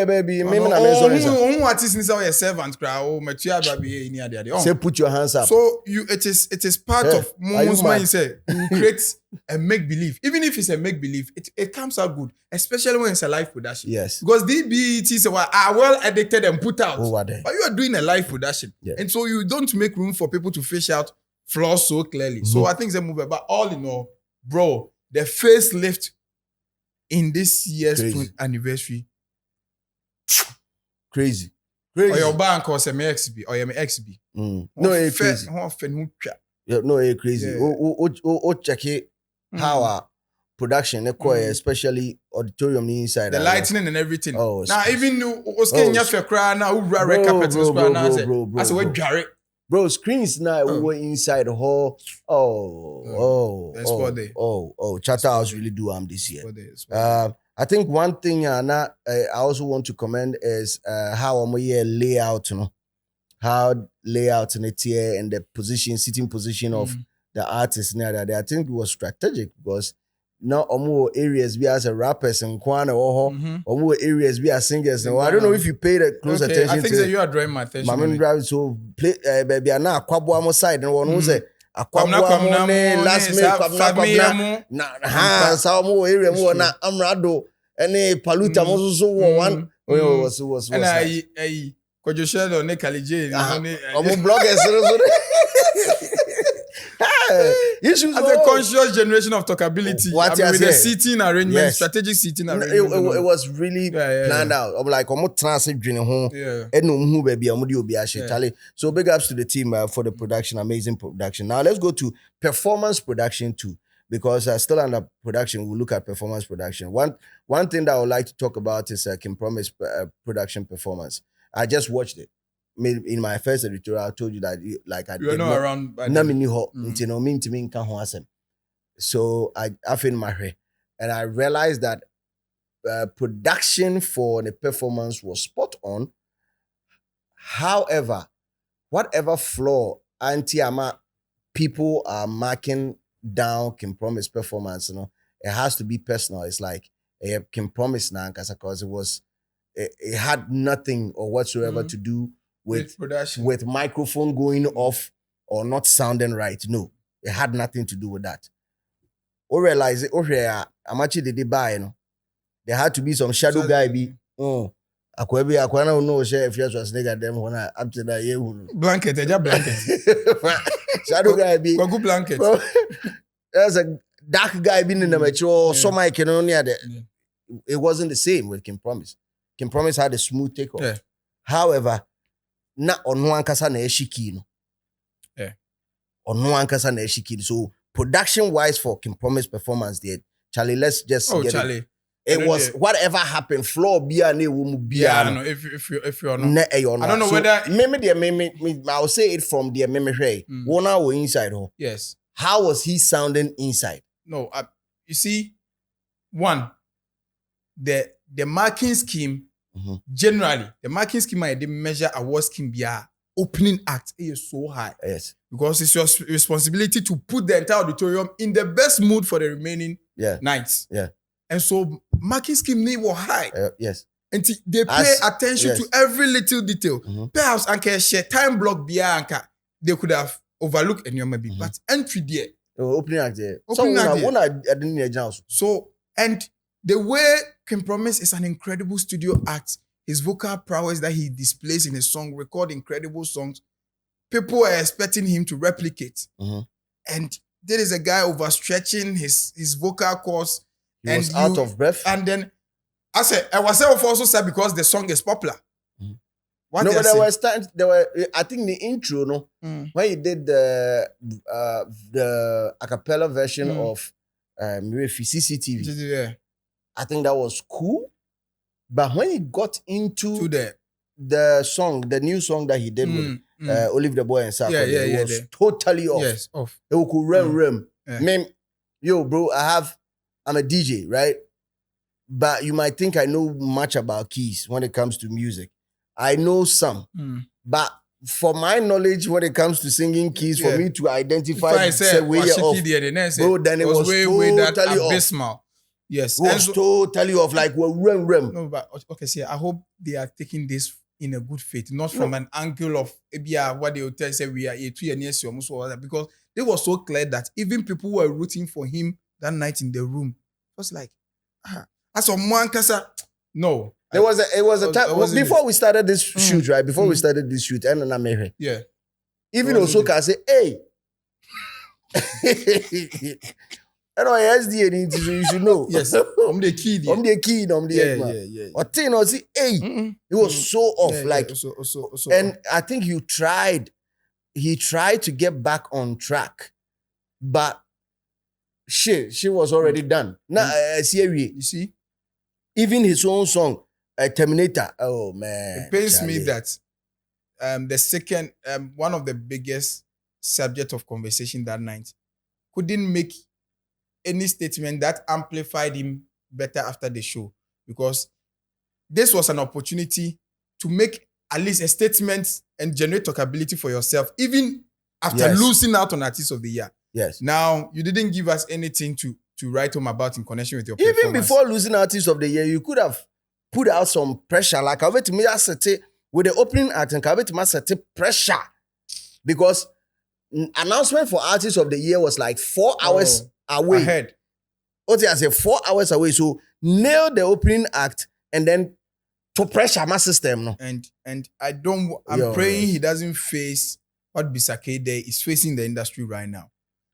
baby. What is this our servant cry? Oh, Matia baby near the adi. Say put your hands up. So it is part of Momo's mindset. You create a make believe. Even if it's a make believe, it comes out good, especially when it's a live production. Yes. Because the BETs are well edited and put out. Over there. But you are doing a live production. Yeah. And so you don't make room for people to fish out flaws so clearly. So I think it's a movie. But all in all, bro, the facelift in this year's 20th anniversary. Crazy. Or your bank or some XB or your XB. No, it's crazy. No, it's crazy. Check it. How our production, especially auditorium inside. The lighting and everything. Oh, now even Oscar Nyafekra now who red carpet is crying now. I said, what Jarrett? Bro, screens now we were inside the hall. Chatter House really do this year. I think one thing I also want to commend is how I'm layout, how layout in it here and the sitting position of the artists near that. I think it was strategic because now more areas we as a rappers and Kwana or more areas we are singers. Now I don't know if you paid close attention. I think that you are drawing my attention. Mama drive so play baby na kwabo amo side and one who say akwabo amo last minute kwabna na sa mo area mo na amrado any paluta mo so one was and I Kojo Shedo ne Kalije omo bloggers so issues as a conscious generation of talkability. With the seating arrangement, strategic seating arrangement. It was really planned out. I'm like, I'm transit dreaming home. Baby, so big ups to the team for the production, amazing production. Now let's go to performance production too, because still under production, we'll look at performance production. One thing that I would like to talk about is Kim Promise production performance. I just watched it. In my first editorial, I told you that I you were not around by so I feel my hair and I realized that production for the performance was spot on. However, whatever flaw anti-ama people are marking down Kim Promise performance, it has to be personal. It's like Kim Promise now because it had nothing or whatsoever to do with production, with microphone going off or not sounding right. No, it had nothing to do with that. Or realize it, I'm actually the buy, you know. There had to be some shadow guy be. Akwa na no share if you was nigga them when I up to that year. Blanket, blanket. Shadow guy be. Good blanket. There's a dark guy being in the metro. Some I can only have it wasn't the same with Kim Promise. Kim Promise had a smooth takeoff. Yeah. However, na on one kasa na eshiki no. Yeah. On one kasa na eshiki. So production wise for Kim Promise performance there, Charlie, let's just get Charlie. it. It was whatever happened. Floor beer ne wumu beer. Yeah, I don't know if you're not. I don't know so, whether I'll say it from the memory. Wona were inside. Yes. How was he sounding inside? No, you see, one, the marking scheme, generally, the marking scheme I did measure award scheme be opening act is so high. Yes. Because it's your responsibility to put the entire auditorium in the best mood for the remaining nights. Yeah. And so marking scheme need was high. Yes. And they pay attention to every little detail. Perhaps anka share time block bianca they could have overlooked any maybe, but entry there. Opening act there. So and the way Kim Promise is an incredible studio act, his vocal prowess that he displays in his song, record incredible songs. People are expecting him to replicate. And there is a guy overstretching his vocal cords. He was out of breath. And then I said, I was also sad because the song is popular. But there were I think the intro, no, when he did the a cappella version of CCTV, I think that was cool. But when he got into the song, the new song that he did with Olive the Boy and Saka, it was totally off. Yes, off. It could rem. Yo, bro, I'm a DJ, right? But you might think I know much about keys when it comes to music. I know some. But for my knowledge, when it comes to singing keys, for me to identify the way off, bro, then it was way that abysmal. Yes. It was totally off, like rem. No, but okay, see, I hope they are taking this in a good faith, not from an angle of what they will tell say we are 2 years because it was so clear that even people who were rooting for him that night in the room was like, as a man kasa, no. It was a time before we started this shoot, right? Before we started this shoot, and I made her. Yeah. Even Osoka say, hey. I know SD you should know. Yes. I'm the kid. I'm the kid. Yeah. Or thing or say, hey. It was so off. And I think he tried to get back on track. But she was already done. Now, you see, even his own song, Terminator. Oh man, it pains me that the second one of the biggest subject of conversation that night couldn't make any statement that amplified him better after the show, because this was an opportunity to make at least a statement and generate talkability for yourself, even after losing out on Artist of the Year. Yes. Now, you didn't give us anything to write home about in connection with your even performance. Before losing Artist of the Year, you could have put out some pressure. Like, I wait to me with the opening act, and I wait to set pressure. Because announcement for Artist of the Year was like 4 hours away. Ahead. Okay, I said 4 hours away. So, nail the opening act, and then to pressure my system. No? And I'm praying he doesn't face what Bisake Day is facing the industry right now.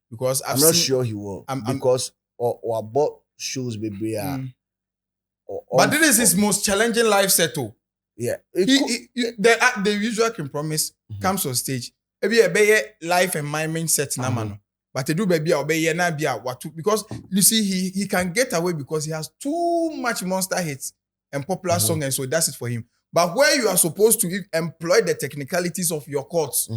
Because I'm not sure he will. Because or bought shows baby. But this is his most challenging live settle. Yeah. The usual Kim Promise comes on stage. Maybe a life and mind set na mano. But to do baby na because you see he can get away because he has too much monster hits and popular song, and so that's it for him. But where you are supposed to employ the technicalities of your chords,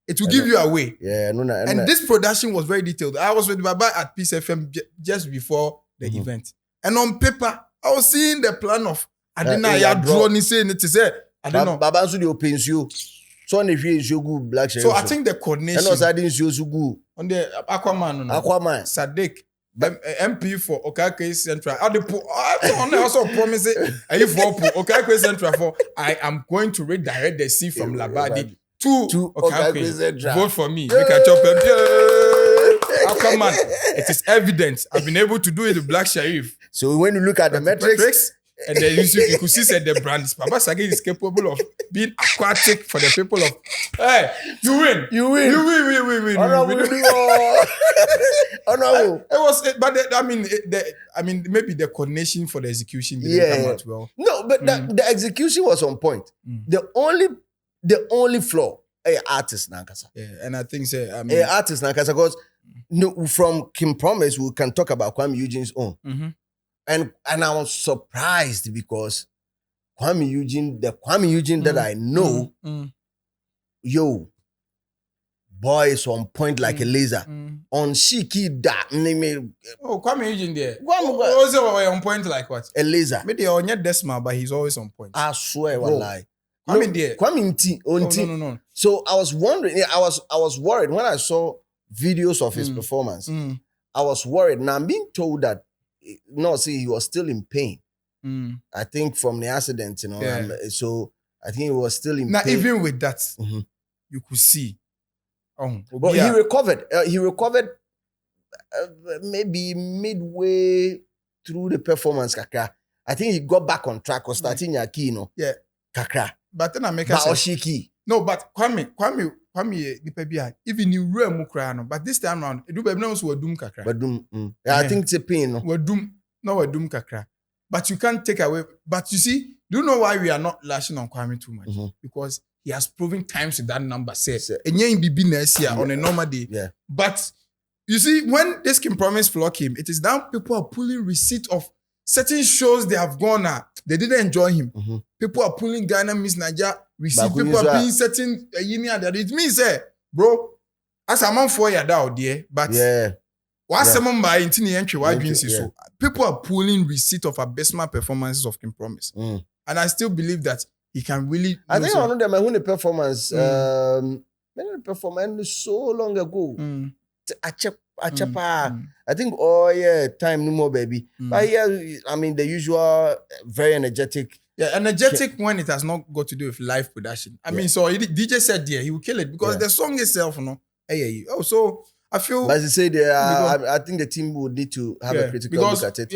it will give you away. Yeah, and this production was very detailed. I was with Baba at Peace FM just before the event. And on paper, I was seeing the plan of I didn't know drawn in saying it to say I don't know. Baba so the opens you. So on the good black shirt. So I think the coordination. And also I didn't see so good. On the Aquaman. Sadiq. MP for Okake Central. I also promise it. Okake Central for I am going to redirect the sea from Labadi to Okake. Vote for me. Make a chop. come on. It is evident. I've been able to do it with Black Sharif. So when you look at the metrics, and then you could see that the brand Papa Sage is capable of being aquatic for the people of. Hey, you win. Oh no! It was, but maybe the coordination for the execution didn't come out well. No, but the execution was on point. The only flaw, artist nankasa. Yeah, and I think artist nankasa because from Kim Promise we can talk about Kwame Eugene's own. Mm-hmm. And I was surprised because the Kwame Eugene that I know, boy is on point like a laser. On Shiki da. Kwame Eugene there. Also on point like what? A laser. Maybe on your decimal, but he's always on point. I swear, wallahi. Kwame there. Kwame No. So I was wondering, I was worried when I saw videos of his performance. I was worried. Now I'm being told that he was still in pain. I think from the accident, so I think he was still in pain. Now, even with that, you could see. But he recovered. He recovered maybe midway through the performance, kakra. I think he got back on track or starting Yaki, Yeah. Kakra. But then I make a Oshiki. No, but Kwame, even you real mukrano. But this time around, it do be knows we doom kakra. But doom. I think it's a pain. No? We're doom kakra. But you can't take away. But you see, do you know why we are not lashing on Kwame too much? Because he has proven times with that number says and you be next year on a normal day. Yeah. But you see, when this Kim Promise floor came, it is now people are pulling receipt of certain shows they have gone at. They didn't enjoy him. People are pulling Ghana Miss Nigeria receipt. People are pulling certain it means bro, as a man for you out there, but what's someone by so people are pulling receipt of abysmal performances of Kim Promise. And I still believe that he can really. I think I know them when the performance. The performance so long ago. I think time no more baby. But I mean the usual very energetic. Yeah, energetic when it has not got to do with live production. I mean, so DJ said he will kill it because the song itself, so I feel. But as you say, I think the team would need to have a critical look at it.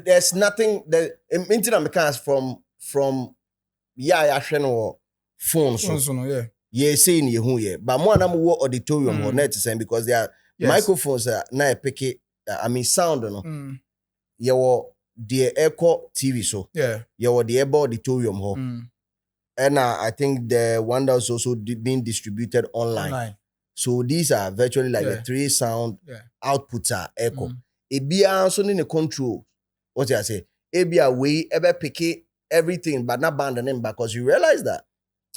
There's nothing that internet from or phones. Saying but more than more auditorium or net saying because they are microphones now pick it. I mean sound the Echo TV so the Ebo auditorium ho. And I think the one that's also being distributed online. So these are virtually like the 3 sound outputs are Echo. It be also in the control. What I say? It be a way ever pick everything but not band the name because you realize that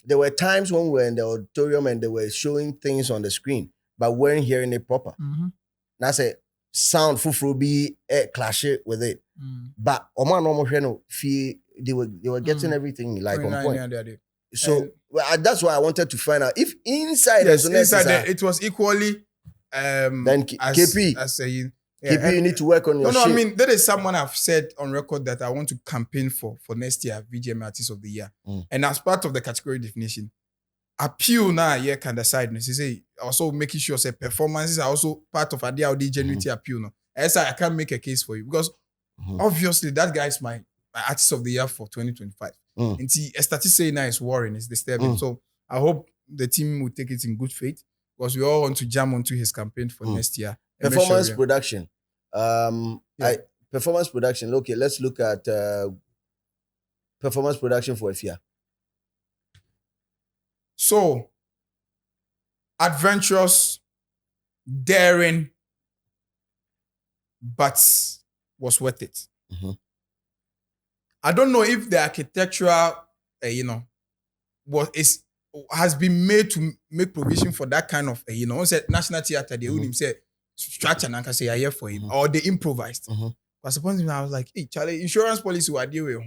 there were times when we were in the auditorium and they were showing things on the screen but weren't hearing it proper. That's a sound fufru be clash it with it. But they were getting everything like on point. So that's why I wanted to find out if inside there it was equally then KP as saying KP you need to work on your shit. I mean there is someone I've said on record that I want to campaign for next year VGMA Artist of the Year. And as part of the category definition, appeal now can decide. You say also making sure say performances are also part of a genuinity appeal. No, as I can't make a case for you because obviously that guy is my Artist of the Year for 2025. And see, a statistic saying now is worrying, it's disturbing. So I hope the team will take it in good faith because we all want to jam onto his campaign for next year. Performance production. Performance production. Okay, let's look at performance production for Efia. So, adventurous, daring, but was worth it. I don't know if the architectural, has been made to make provision for that kind of, said National Theatre, they wouldn't say structure and I can say I hear for him, or they improvised. Because upon I was like, hey, Charlie, insurance policy will deal with.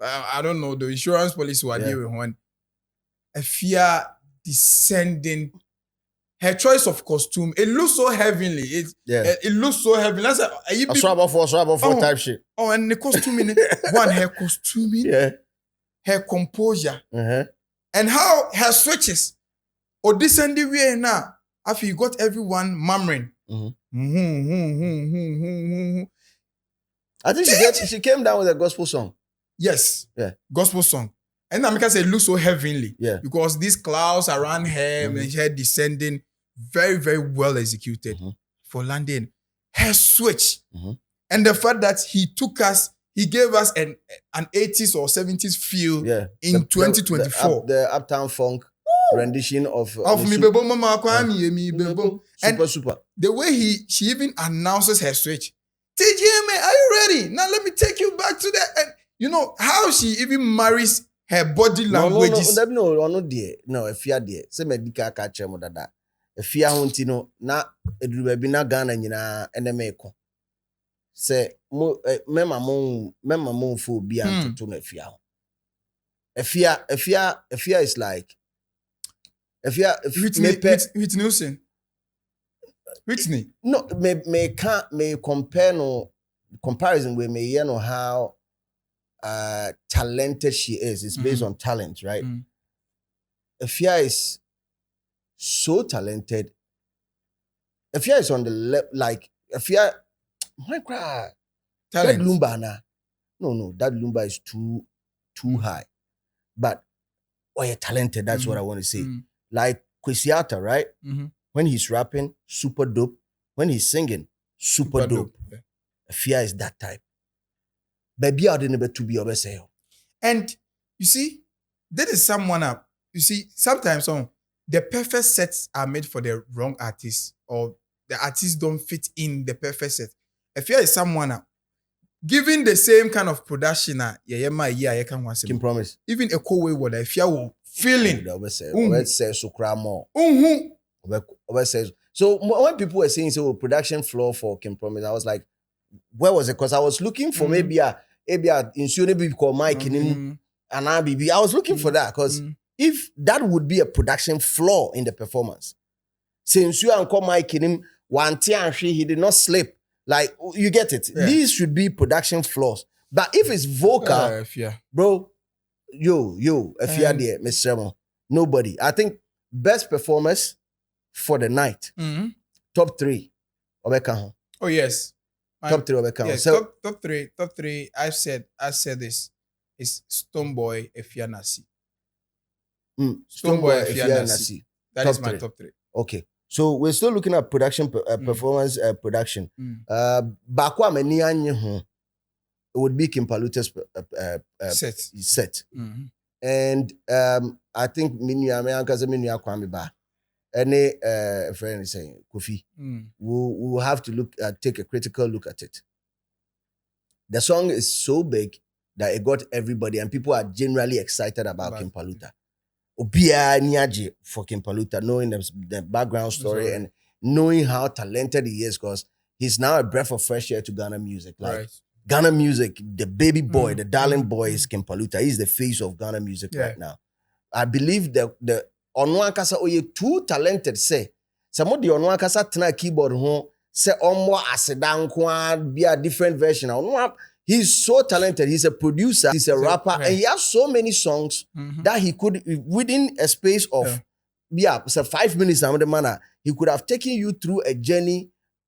I don't know, the insurance policy will deal with one. A fear descending. Her choice of costume, it looks so heavenly. It looks so heavenly. That's a swabber for type shit. Oh, and the costuming, her costuming, her composure, and how her switches. Or descending way now, after you got everyone murmuring, I think she came down with a gospel song. Yes. Yeah. Gospel song. And Amika said it looks so heavenly. Yeah. Because these clouds around her and her descending, very, very well executed for landing. Her switch. And the fact that he gave us an 80s or 70s feel in 2024. The Uptown Funk rendition of Me Bebo Mama Kwame, Me Bebo. Super. The way she even announces her switch. TGMA, are you ready? Now let me take you back to that. And you know how she even marries her body languages. No, if you are there, say medical catcher mo dada. If you are hunting no, na eduru bi na Ghana nyina eneme ko. Say mema mo fo bi antoto na if you is like Whitney. No, may compare no comparison with me, you know how talented she is. It's based on talent, right? Afia is so talented. Afia is on the left, like Afia. My cry. That Lumba na. No, that Lumba is too high. But you're talented. That's what I want to say. Like Kwesiata, right? When he's rapping, super dope. When he's singing, super dope. Yeah. Afia is that type. Baby, I didn't to be obsessed. And you see, that is someone up. You see, sometimes the perfect sets are made for the wrong artist, or the artists don't fit in the perfect set. Afia is someone up. Given the same kind of production, I can promise. Even a co-way word, Afia will feeling. So when people were saying production floor for Kim Promise, I was like, where was it? Because I was looking for maybe a insurance called Mike and BB. I was looking for that because if that would be a production flaw in the performance, since you and call Mike in him one time he did not sleep. Like you get it. Yeah. These should be production flaws. But if it's vocal, bro, if you're there, Mr. Remo, nobody. I think best performers for the night. Top 3. Obeka. Oh yes. Top 3 Obeka. Yes, so, top three. I've said this is Stonebwoy Efianasi. Stonebwoy Efianasi. That is my top 3. Okay. So we're still looking at production performance production. Bakwa meni anye it would be Kim Paluta's set. And I think Minya Kwame Ba. Any friend is saying Kofi. We'll have to take a critical look at it. The song is so big that it got everybody, and people are generally excited about Kim Paluta. Obia Nyaji for Kim Paluta, knowing the background story and knowing how talented he is, because he's now a breath of fresh air to Ghana music. Like Ghana music, the baby boy, the darling boy is Kim Paluta. He's the face of Ghana music right now. I believe that the Onwa Kasa Oye too talented say. Some of the Onwa Kasa tena keyboard home say Omwa Asedankwa be a different version. He's so talented. He's a producer. He's a rapper. And he has so many songs that he could, within a space of 5 minutes, he could have taken you through a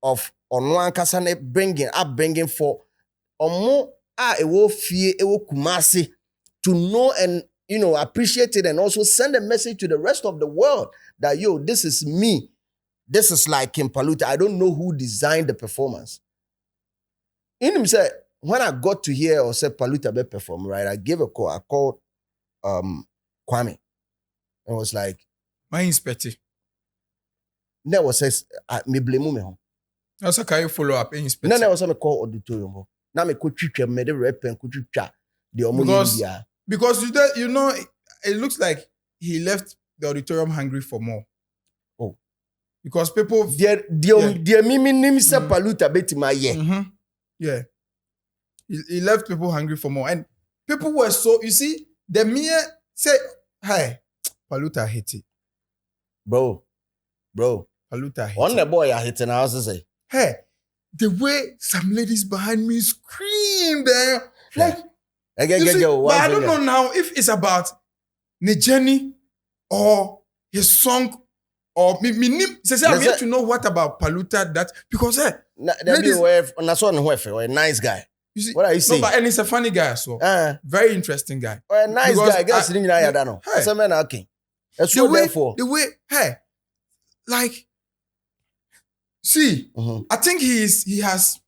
of Onwa Kasane upbringing for Omo ewo fie ewo kumasi to know and appreciate it, and also send a message to the rest of the world that this is me. This is like Kim Paluta. I don't know who designed the performance. In him said, when I got to hear or said Paluta be perform, right, I gave a call. I called Kwame and was like, my inspector. That was says me blame me home. Also, can you follow up inspector? No, was on a call auditorium. Now me could treat me the rep and could treat the because it looks like he left the auditorium hungry for more. Oh, because people dear mimi name se Paluta beti my year. Yeah. He left people hungry for more. And people were so, you see, the mere say, hey, Paluta hit it. Bro. Paluta hit on the boy I hit and I was say, hey, the way some ladies behind me screamed there, like, but I don't know now if it's about Nijeni or his song Or me say I'm here to know what about Paluta that because ladies, a nice guy. you see, What are you saying? No, but and he's a funny guy, so very interesting guy. A nice Because guy. Guess you know that no. That's a man okay. That's so therefore. The way, like, see, I think he has.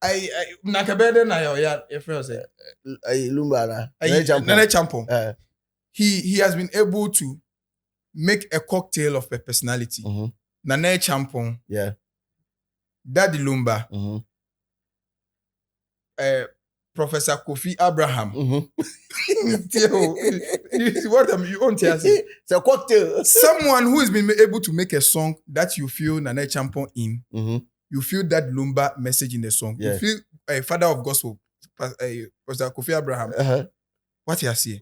I nakabede na ya if you say Lumbana. Nene Champon. He has been able to make a cocktail of a personality. Nene Champon. Yeah. Daddy Lumba. Professor Kofi Abraham. What you want to say? It's a cocktail. Someone who has been able to make a song that you feel Nane Champon in. You feel that Lumba message in the song. Yeah. You feel a father of gospel, Professor Kofi Abraham. What you say?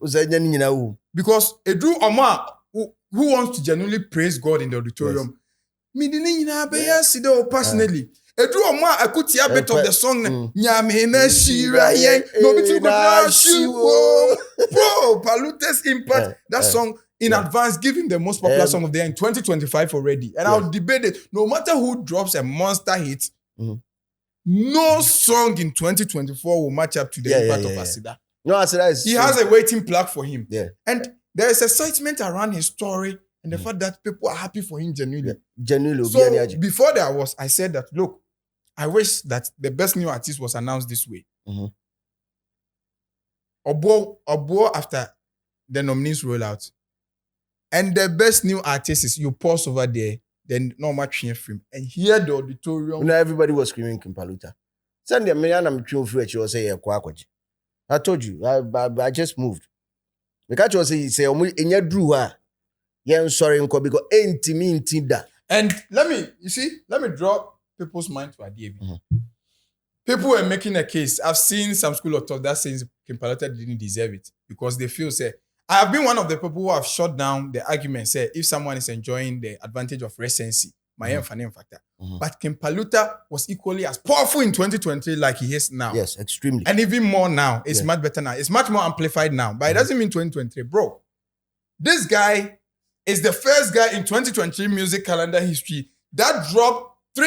Because a Drew Omar who wants to genuinely praise God in the auditorium. Me personally. A Drew Omar I could hear a bit of the song. Nyamene Shira yen no be too bro. Paluta's impact. That song in advance, giving the most popular song of the year in 2025 already. And I'll debate it. No matter who drops a monster hit, no song in 2024 will match up to the impact of Asida. No, Asida is... He has a waiting plaque for him. Yeah. And there is excitement around his story and the fact that people are happy for him genuinely. Genuinely. So before I said that, look, I wish that the best new artist was announced this way. Obo after the nominees roll out. And the best new artist is you pause over there, then not much in film. And here the auditorium. Everybody was screaming Kimpaluta. Send the man I'm trying to say I told you, I just moved. The catch was say in your drew yeah, I'm sorry, because ain't me that. And let me draw people's mind to idea. People were making a case. I've seen some school of thought that says Kimpaluta didn't deserve it because they feel say. I have been one of the people who have shut down the argument, say, if someone is enjoying the advantage of recency, my factor. But Kimpaluta was equally as powerful in 2020 like he is now. Yes, extremely. And even more now. It's much better now. It's much more amplified now. But it doesn't mean 2023. Bro, this guy is the first guy in 2023 music calendar history that dropped 3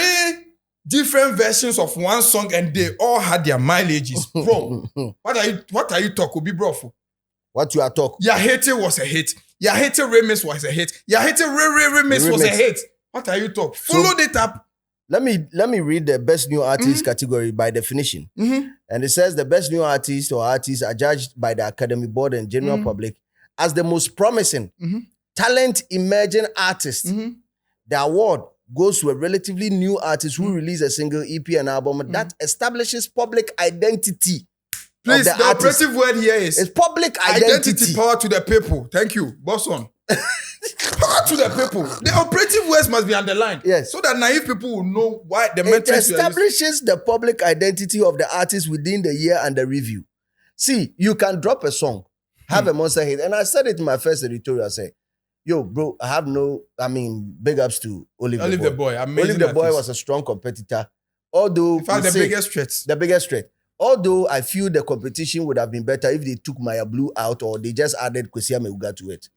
different versions of one song and they all had their mileages. Bro, what are you talking, bro? What you are talking? Your hate was a hit. Your hate remix was a hit. Your hate remix was a hit. What are you talking? Follow it up. Let me read the best new artist category by definition. And it says the best new artist or artists are judged by the Academy Board and general public as the most promising talent emerging artist. The award goes to a relatively new artist who released a single EP and album that establishes public identity. Please, the operative word here is it's public identity. Power to the people. Thank you. Boss on. Power to the people. The operative words must be underlined. Yes. So that naive people will know why the it establishes the public identity of the artist within the year under review. See, you can drop a song, have a monster hit. And I said it in my first editorial, I say, yo, bro, big ups to Olive the Boy. Olive the Boy was a strong competitor. Although, in fact, the biggest threat. Although I feel the competition would have been better if they took Maya Blue out or they just added Kwesi Amewuga to it.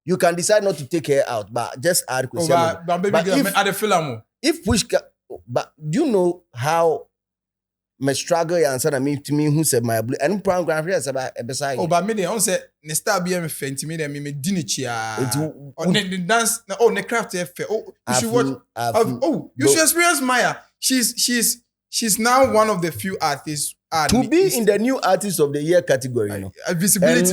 You can decide not to take her out, but just add Kwesi Amewuga. If push, but do you know how my struggle answer to me who said Maya Blue and program here about beside. Oh, but me they on say ne star be me fenti me dem me dinichia. Or ne dance ne craft fe. Oh, you should watch. You should experience Maya. She's now one of the few artists to be in the new artist of the year category, you know. Visibility.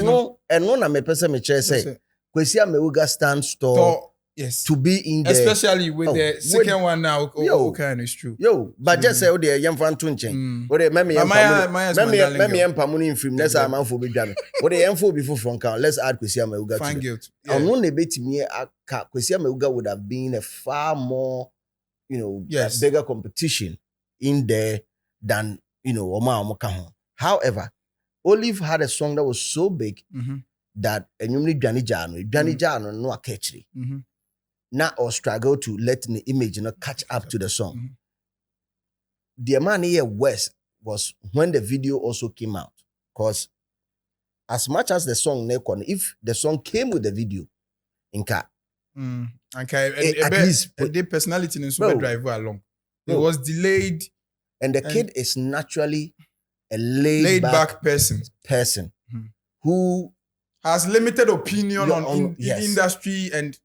And no na me person me say Kwesi Amewuga stands tall. Yes. To be in there. Especially with the second one now. Okay, it's true. But just say, oh, the young fan tunching. What the Mammy Empamuni in film, let's have a man for big damage. What the info before from count, let's add Kwesi Amewuga. Fine guilt. And one debate me, Kwesi Amewuga would have been a far more, bigger competition in there than, Oma Omokaho. However, Olive had a song that was so big that, and you need Johnny Jano, no a catchy. Now or struggle to let the image catch up to the song. The man here West was when the video also came out. Because as much as the song if the song came with the video, Okay, At least, the personality in super driver along. It was delayed, and the kid is naturally a laid back person who has limited opinion on yes. industry and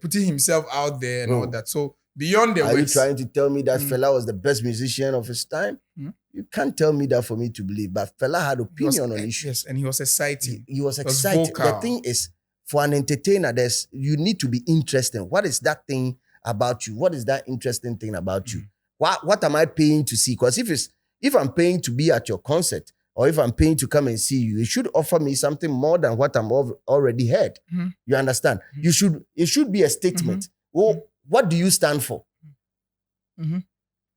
putting himself out there and all that. So beyond the Are words, you trying to tell me that Fela was the best musician of his time? You can't tell me that for me to believe. But Fela had opinion on issues. Yes, and he was exciting. He was exciting. The thing is, for an entertainer, you need to be interesting. What is that thing about you? What is that interesting thing about you? What am I paying to see? Because if I'm paying to be at your concert, or if I'm paying to come and see you, you should offer me something more than what I'm already heard. You understand? It should be a statement. Well, what do you stand for?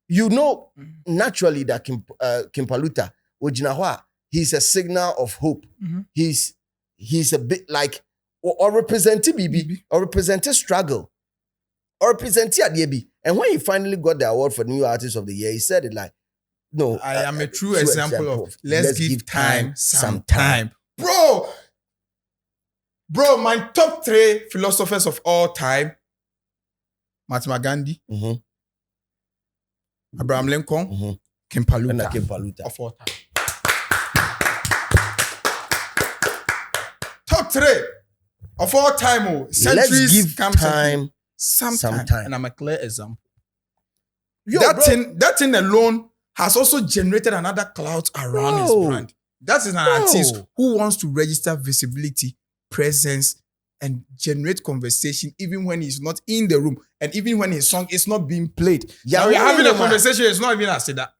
You know, naturally that Kimpaluta, Ojinahwa, he's a signal of hope. He's a bit like, or representing BB, or representing struggle, or representing Adiebi. And when he finally got the award for New Artist of the Year, he said it like, no. I am a true example of let's give time some time. Bro, my top 3 philosophers of all time, Mahatma Gandhi, Abraham Lincoln, Kimpaluta of all time. Top 3 of all time, centuries. Let's give time some time. And I'm a clear example. That thing alone has also generated another clout around his brand. That is an artist who wants to register visibility, presence, and generate conversation even when he's not in the room and even when his song is not being played. Yeah, we're having a conversation, it's not even as that.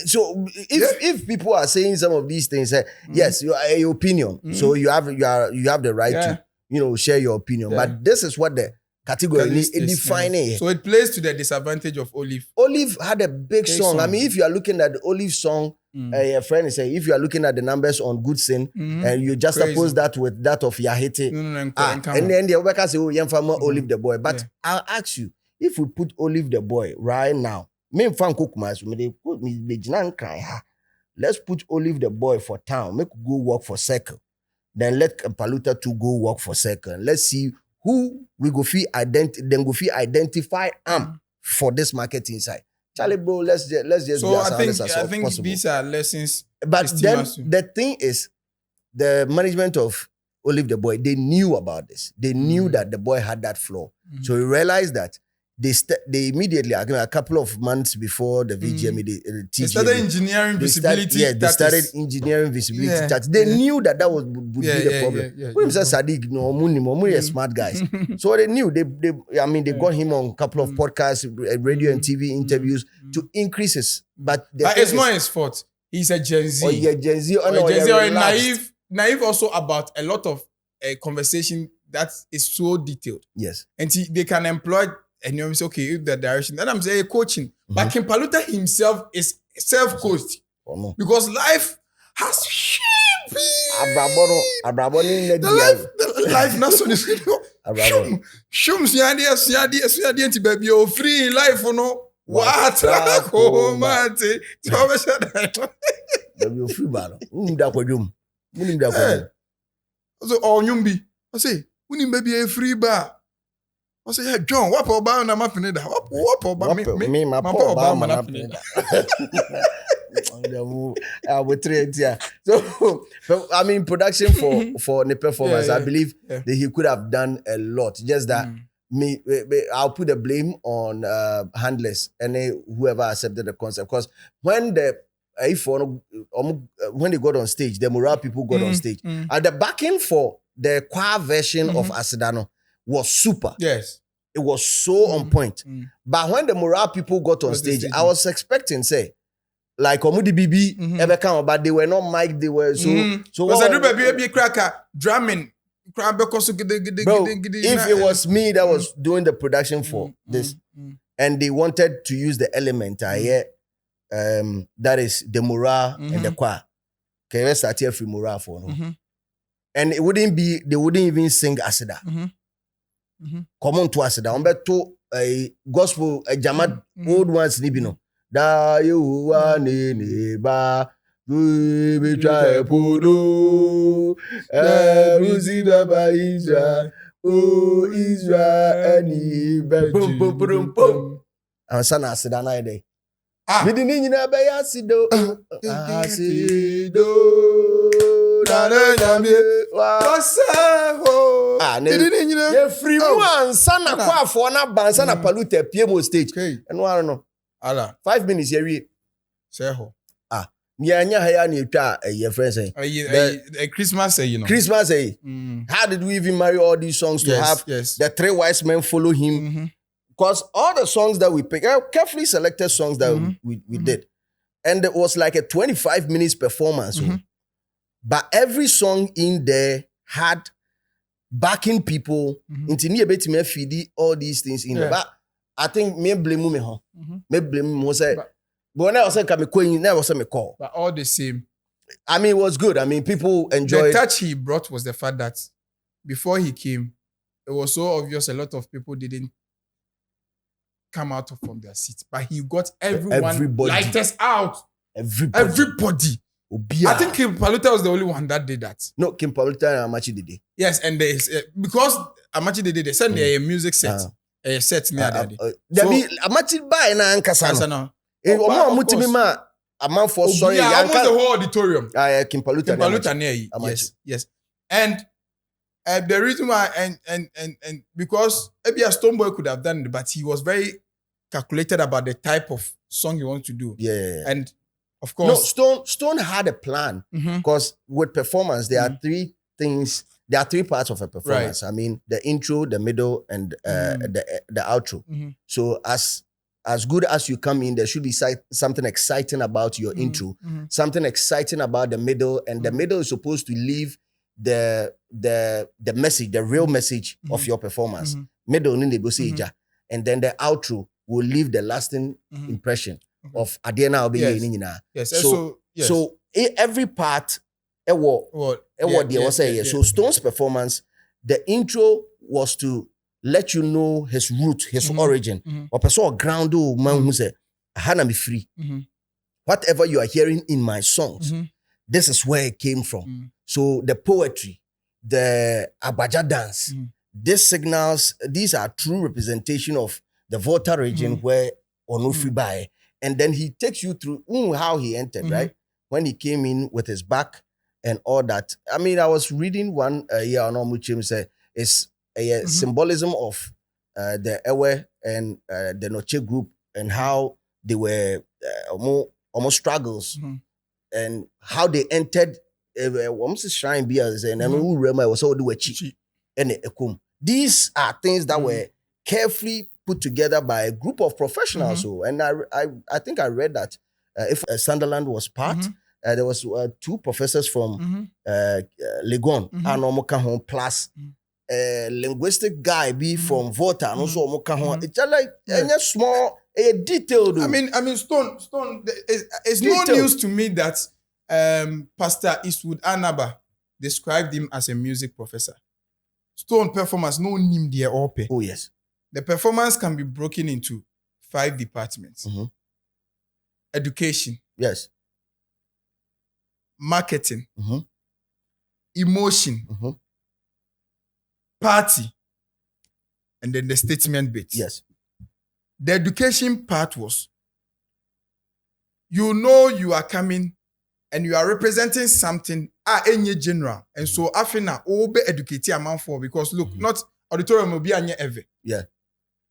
So if people are saying some of these things, yes, you are your opinion. So you have the right to share your opinion. But this is what the category is defining. So it plays to the disadvantage of Olive. Olive had a big song. I mean, if you are looking at the Olive song, a friend is saying, if you are looking at the numbers on Good Sin, and you just oppose that with that of Yahete, and then the workers say, oh, Yemfama Olive the Boy. But I'll ask you, if we put Olive the Boy right now, let's put Olive the Boy for town, make go work for Circle. Then let Paluta to go work for Circle. Let's see who we go feel identify for this market inside. Charlie, bro, let's just so I think these are lessons. But then the thing is, the management of Olive the Boy, they knew about this. They knew that the boy had that flaw. So we realized that they immediately, a couple of months before the VGMA, the TGMA, they started engineering visibility. They started engineering visibility. They knew that would be the problem. We said Sadiq, no, smart guys. So they knew they got him on a couple of podcasts, radio and TV interviews to increase his. But it's not his fault. He's a Gen Z. Or you're Gen Z, or naive also about a lot of conversation that is so detailed. Yes, and they can employ. And you say, okay, if the direction, then I'm saying coaching. But Kimpaluta himself is self-coached. Because life has the life not so this baby oh free in life no what so oh nyumbi I say unim baby a free bar. I say, yeah, John, what about na mapinida? What about me? My mapinida. So, I mean, production for the performance, I believe that he could have done a lot. Just that I'll put the blame on handlers and whoever accepted the concept. Because when they got on stage, the Morale people got on stage, and the backing for the choir version of Asedano was super. Yes. It was so on point. But when the Morale people got on stage, I was expecting, say, like Omudi BB, ever come, but they were not mic, they were so was a baby cracker drumming. Bro, if it was me that was doing the production for this, and they wanted to use the element that is the Morale and the choir. Okay, let's start here from Morale for no. And they wouldn't even sing Asida. Come on to Asida. On to a gospel, a Jamad old ones, Nibino. Da you are ba We try podo. Brucey Baba Israel. Oh, Israel, any boom, boom, boom, boom. And son, I said, I day. We didn't need to be asido. Asido. Yeah, free one, son, a quaff for an abans and a palute Piemo stage. And one, no. 5 minutes, here. Say ho. Yeah, your friends say. A Christmas, you know. Christmas, How did we even marry all these songs to have the 3 wise men follow him? Because all the songs that we picked, carefully selected songs that we did. And it was like a 25 minutes performance. But every song in there had backing people. Into near bit me feed all these things in there. But I think me blame me home. Me blame me say. But when I was saying never say me call. But all the same, I mean, it was good. I mean, people enjoyed. The touch he brought was the fact that before he came, it was so obvious a lot of people didn't come out from their seats. But he got everybody lighters out. Everybody. I think Kim Paluta was the only one that did that. No, Kim Paluta and Amachi did it. Yes, and because Amachi did it, they sent a music set. A set near daddy. Amachi buy na ankasa. Almost the whole auditorium. Kim Paluta near. Yes. And the reason why and because maybe a Stonebwoy could have done it, but he was very calculated about the type of song he wants to do. Yeah. And of course, no, Stone had a plan because with performance there are 3 things. There are 3 parts of a performance. Right. I mean, the intro, the middle, and the outro. So as good as you come in, there should be something exciting about your intro, something exciting about the middle, and the middle is supposed to leave the message, the real message of your performance. Middle, and then the outro will leave the lasting impression of Adiana Obi. Yes. So every part, So Stone's performance, the intro was to let you know his root, his origin. Or person ground man who say, "Hana me free." Whatever you are hearing in my songs, this is where it came from. So the poetry, the abaja dance, these signals, these are true representation of the Volta region where Onofri by. And then he takes you through how he entered, right? When he came in with his back and all that. I mean, I was reading one year on Omuchim say it's a symbolism of the Ewe and the Noche group and how they were almost struggles and how they entered almost shrine beers and who remember was all the way chi and ekum. These are things that were carefully put together by a group of professionals. So, and I think I read that if Sunderland was part, there was 2 professors from Legon, plus a linguistic guy from Volta, and also it's just like a small, a detailed. I mean, Stone. It's no news to me that Pastor Eastwood Anaba described him as a music professor. Stone performance, no name there ope. Oh yes. The performance can be broken into 5 departments. Education. Yes. Marketing. Emotion. Party. And then the statement bit. Yes. The education part was, you know you are coming and you are representing something any general. And so afina obe educate a man for, because look, not auditorium will be anye ever. Yeah.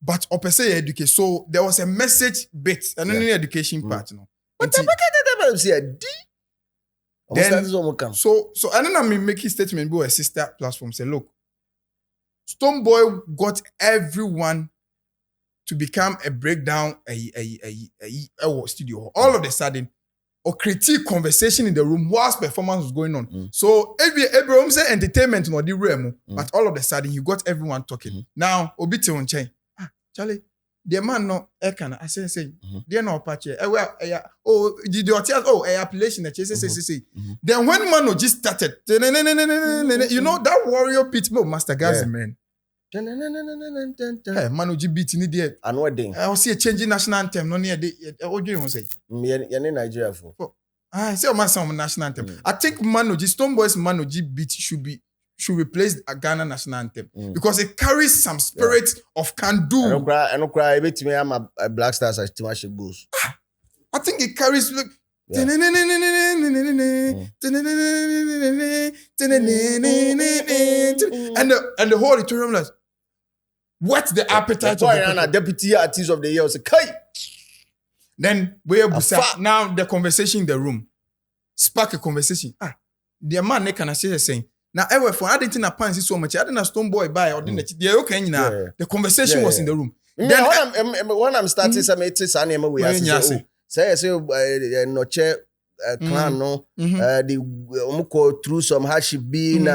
But opese educate. So there was a message bit and then the education part, you know. But then, so and then I mean make his statement go a sister platform say, look, Stonebwoy got everyone to become a breakdown a studio. All of a sudden, or critique conversation in the room whilst performance was going on. So everyone say entertainment no the room, but all of a sudden you got everyone talking. Now obiti on chain. Charlie, the man no ekana. I say, they no patch. Oh, did you tell? Appellation. Say. Then when man no just started, you know that warrior pit master guys, man. Hey, man, oji beat in the and what thing? I will see a changing national anthem. No near the. What do you say? You're in Nigeria for. I say my song national anthem. I think Manoji, Stonebwoy's Manoji beat should replace a Ghana national anthem because it carries some spirit of can do. I don't cry. Every time I'm a Black Stars as too much goes. I think it carries like. And the whole auditorium like, what's the appetite of the people? Deputy Artist of the Year was a Kai. Then now the conversation in the room spark a conversation. The man can say saying now ever for I didn't know so much. I didn't know Stonebwoy by or didn't okay now. The conversation was in the room. Then when I'm starting some we say no chair clan no they go through some hardship being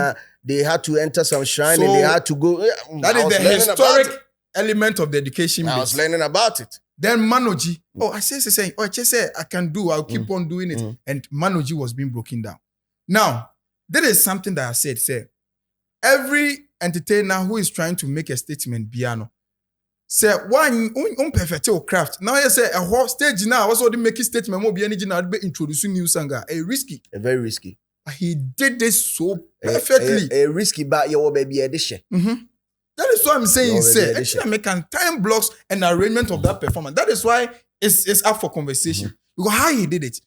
they had to enter some shrine and they had to go. That is the historic element of the education. I was learning about it. Then Manoji, I say, I can do, I'll keep on doing it. And Manoji was being broken down. Now, there is something that I said, every entertainer who is trying to make a statement, piano, say, one perfect craft. Now, I say, a whole stage now, also the making statement, more be energy now, be introducing new singer, risky. Very risky. He did this so perfectly. A risky, but your baby edition. That is what I'm saying. Actually, make time blocks and arrangement of that performance. That is why it's up for conversation. Because how he did it,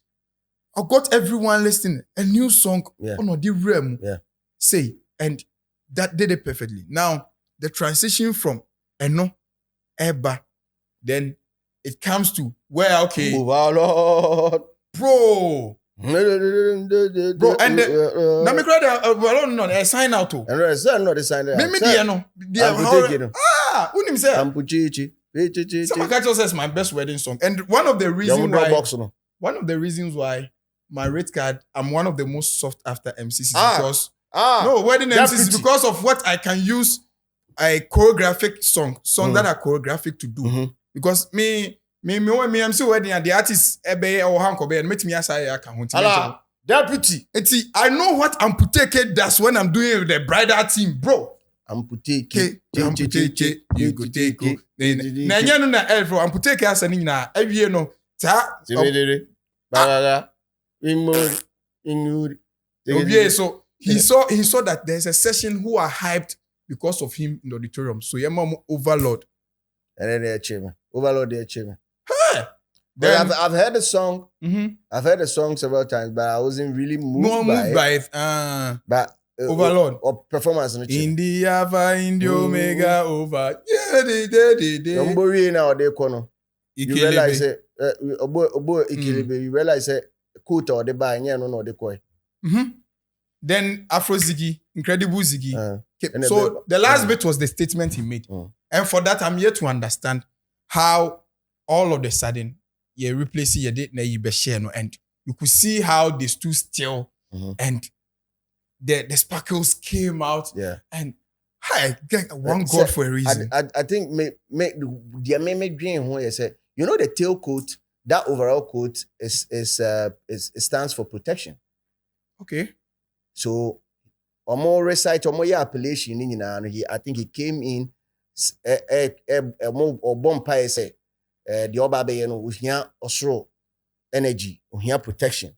I got everyone listening. A new song on the realm. Say, and that did it perfectly. Now the transition from Eno, Eba, then it comes to where move out, Lord. Bro, and now me cry I sign out to. And I said no, the sign out. Me unim say. Some catch says my best wedding song, and one of the reasons why my rate card, I'm one of the most sought after MCs because wedding MCs because of what I can use a choreographic song that are choreographic to do because me I'm still wedding and the artist or Hankobe and meet me as I can. Deputy. I know what amputeke does when I'm doing with the bridal team, bro. Amputeke. You go take it. Na nyanu na elfro amputeke asani na ewie no. Ta. So he saw that there's a session who are hyped because of him in the auditorium. So Yema overload. And then they achieve. Overload they achieve. Then I've heard the song. I've heard the song several times, but I wasn't really moved by it. But overload or performance in the Alpha, in the Omega, over. Now they kono. You realize it. You realize it. Kuta or the buy no they koi. Then Afro Ziggy, Incredible Ziggy. So the last bit was the statement he made, and for that I'm here to understand how all of a sudden you replace your date and you could see how they stood still and the sparkles came out and I get one God for a reason. I think the dream when you say the tail coat, that overall coat stands for protection. Okay. So more recite or appellation I think he came in or bonfire say the obabe we hear osro energy or hear protection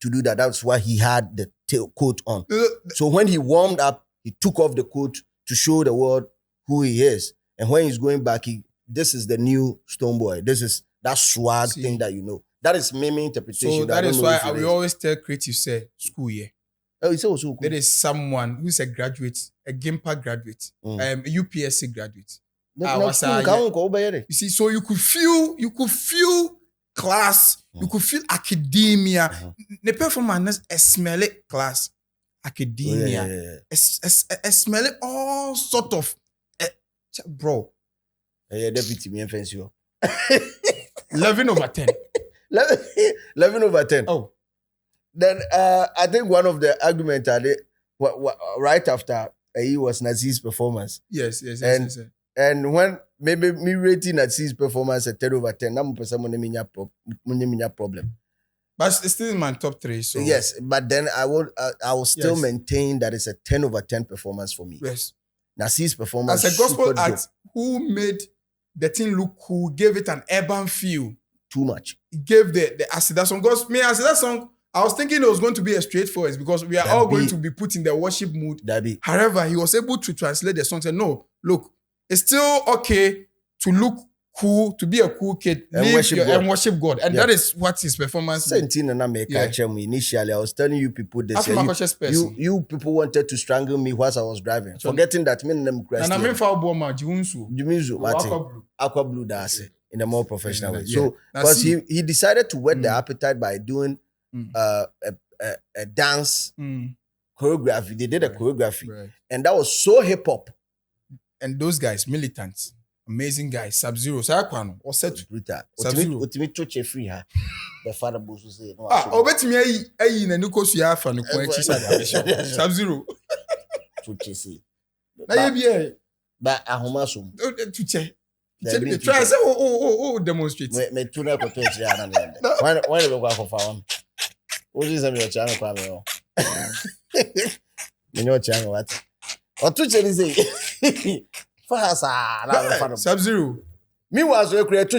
to do that. That's why he had the tail coat on. So when he warmed up, he took off the coat to show the world who he is. And when he's going back, this is the new Stonebwoy. This is that swag thing that you know. That is my interpretation. So that is why I will always tell creative say school year. Oh, it's also cool. There is someone who's a graduate, a GIMPA graduate, a UPSC graduate. You see, so you could feel class, you could feel academia. The performance smell it class, academia. Smell it all sort of, bro. Deputy me offense you. 11 over 10. 11 over 10. Oh. Then I think one of the arguments right after he was Nazi's performance. Yes. And when maybe me rating Nazi's performance at 10 over 10, I'm a problem. But it's still in my top 3. So yes, but then I will still maintain that it's a 10 over 10 performance for me. Yes. Nazi's performance as a gospel act who made the thing look cool, gave it an urban feel Too much. He gave the acid that song. Because me, acid that song, I was thinking it was going to be a straightforward because we are all going to be put in the worship mood. However, he was able to translate the song and say, no, look, it's still okay to look cool, to be a cool kid, and worship God. And that is what his performance is. Initially, I was telling you people this. You people wanted to strangle me whilst I was driving. Forgetting that me and Christ. And I mean for Aqua Blue dance in a more professional way. So because he decided to whet the appetite by doing a dance choreography. They did a choreography. Right. And that was so hip hop. And those guys, militants. Amazing guys, Sub-Zero. Sakwano or set brutal. Ultimate choche free ha. The father boss say no. Obetimi ayi na nuko su ya fa no ko echi Sub-Zero. Choche say. Na ye bi ba ahoma so. Tuche. Try say demonstrate. Me tuna ko to echi ana me. Why we go for one? Oji say me o channel kwa me o. Me no channel what? O tuche ni say. Sub-Zero. Meanwhile, so you create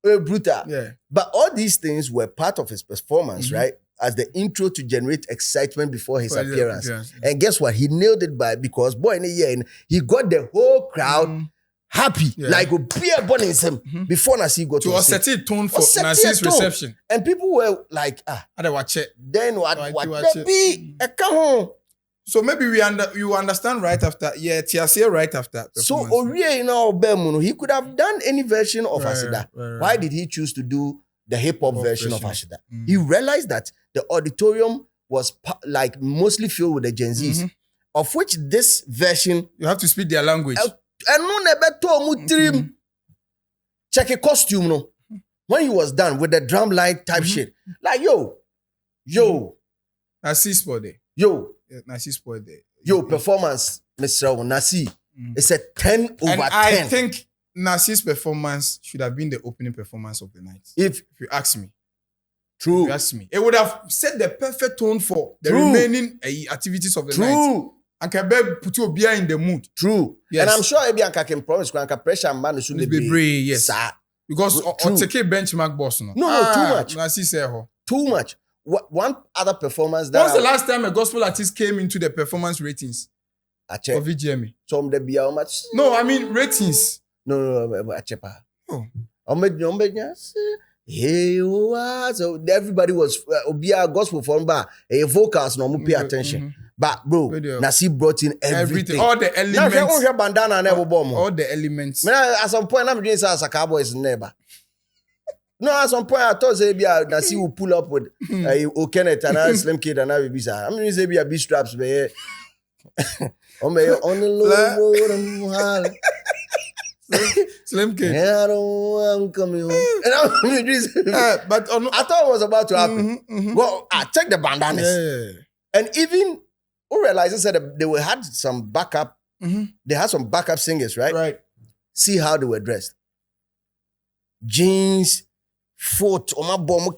brutal. Yeah. But all these things were part of his performance, right? As the intro to generate excitement before his appearance. And guess what? He nailed it because boy in a year, he got the whole crowd happy. Like a beer burning him before Nasi got to set a tone for Nasi's reception. And people were like, then what they be? Come on. So maybe you understand right after, Tiasia right after. So he could have done any version of Ashida. Right. Why did he choose to do the hip hop version of Ashida? He realized that the auditorium was like mostly filled with the Gen Zs, of which this version you have to speak their language. Check a costume, no. When he was done with the drum line type shit, like yo, Nasi sport there. Nasi sport there. Performance, Mr. Nasi. It's a 10 over 10. I think Nasi's performance should have been the opening performance of the night. If you ask me. True. If you ask me. It would have set the perfect tone for the remaining activities of the night. And can put you in the mood. True. Yes. And I'm sure Ebianka can promise pressure man should be brave. Yes. Because on take a benchmark boss. No, too much. Nasi say too much. One other performance that was the last time a gospel artist came into the performance ratings of VGMA. No, I mean ratings. No, I check. Oh. So everybody was be a gospel from bar, a vocals no pay attention. But bro, Nasi brought in everything. All the elements. All the elements. At some point, I'm doing as a cowboy's neighbor. No, at some point I thought say Nasi will pull up with Kenneth and a Slim Kid and a baby. I'm going to say be straps, be on the low. Slim Kid. I'm coming home. But I thought it was about to happen. Well, I checked the bandanas. And even who realized that they had some backup. They had some backup singers, right? Right. See how they were dressed. Jeans, foot,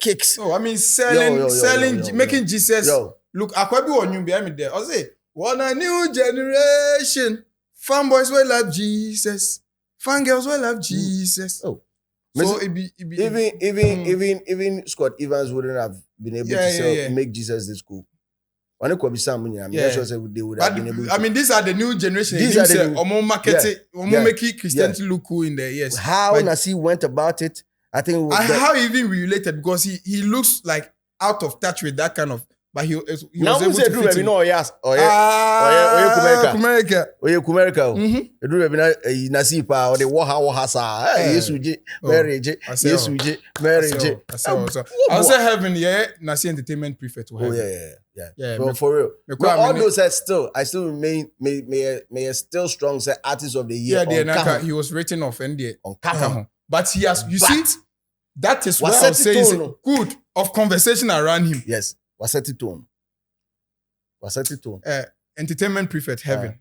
kicks. Oh, I mean, selling, making Jesus look. Akwabi on you behind me there. I say, what a new generation. Fanboys will love Jesus. Fangirls will love Jesus. Oh, so even Scott Evans wouldn't have been able to make Jesus this cool. They would have been able to. I mean, these are the new generation. These are the marketing, making Christianity look cool in there. Yes. How Nasi went about it, I think. How even we related because he looks like out of touch with that kind of. But he was now able to fit in. Kumerika. Nasi pa or the waha sa. Yesuji, marriage, Yesuji, marriage. I say heaven, Nasi entertainment prefect to heaven. Yeah. For real. But all those I still remain may still strong say artist of the year. Yeah, he was written off NDA on Kaka. But he has that is what I was saying good of conversation around him. Yes. Wasati tone. Entertainment prefect heaven.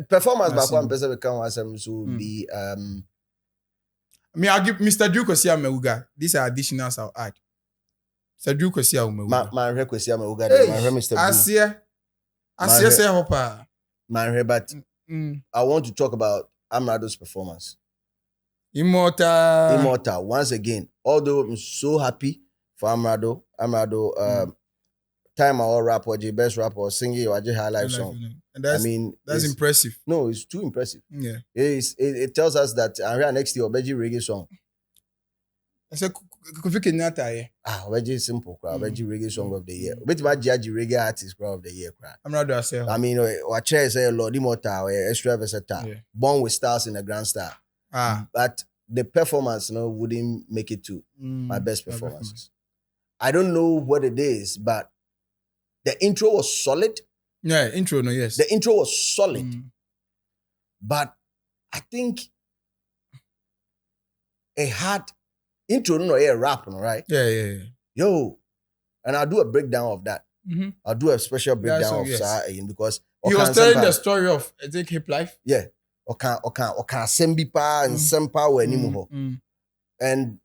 Performance back one person become so be me I'll give Mr. Drew Kosia Meuga. These are additionals I'll add. Mr. Drew Kosia Meuga. Man Kosia Meuga. Man Mr. Asia say hopa. Man but I want to talk about Amrado's performance. Immortal. Once again, although I'm so happy for Amrado, time our rap or the best rapper or singing or the high life song. And that's, that's impressive. No, it's too impressive. Yeah. It tells us that next year, Obeji reggae song. I said, Kofi Kenyatta, yeah. Obeji simple, Obeji reggae song of the year. Obeji Majiaji reggae artist of the year. Amrado Asel. I mean, what chair say Lord Immortal, extra versatile, born with stars in a grand star. But the performance, wouldn't make it to my best performances. I don't know what it is, but the intro was solid. Yeah, intro, no, yes. The intro was solid. But I think it had intro, rap, right? Yeah. Yo, and I'll do a breakdown of that. I'll do a special breakdown of because he was telling the story of I think hip life. Yeah. Oka sembipa and sempa we anymore. And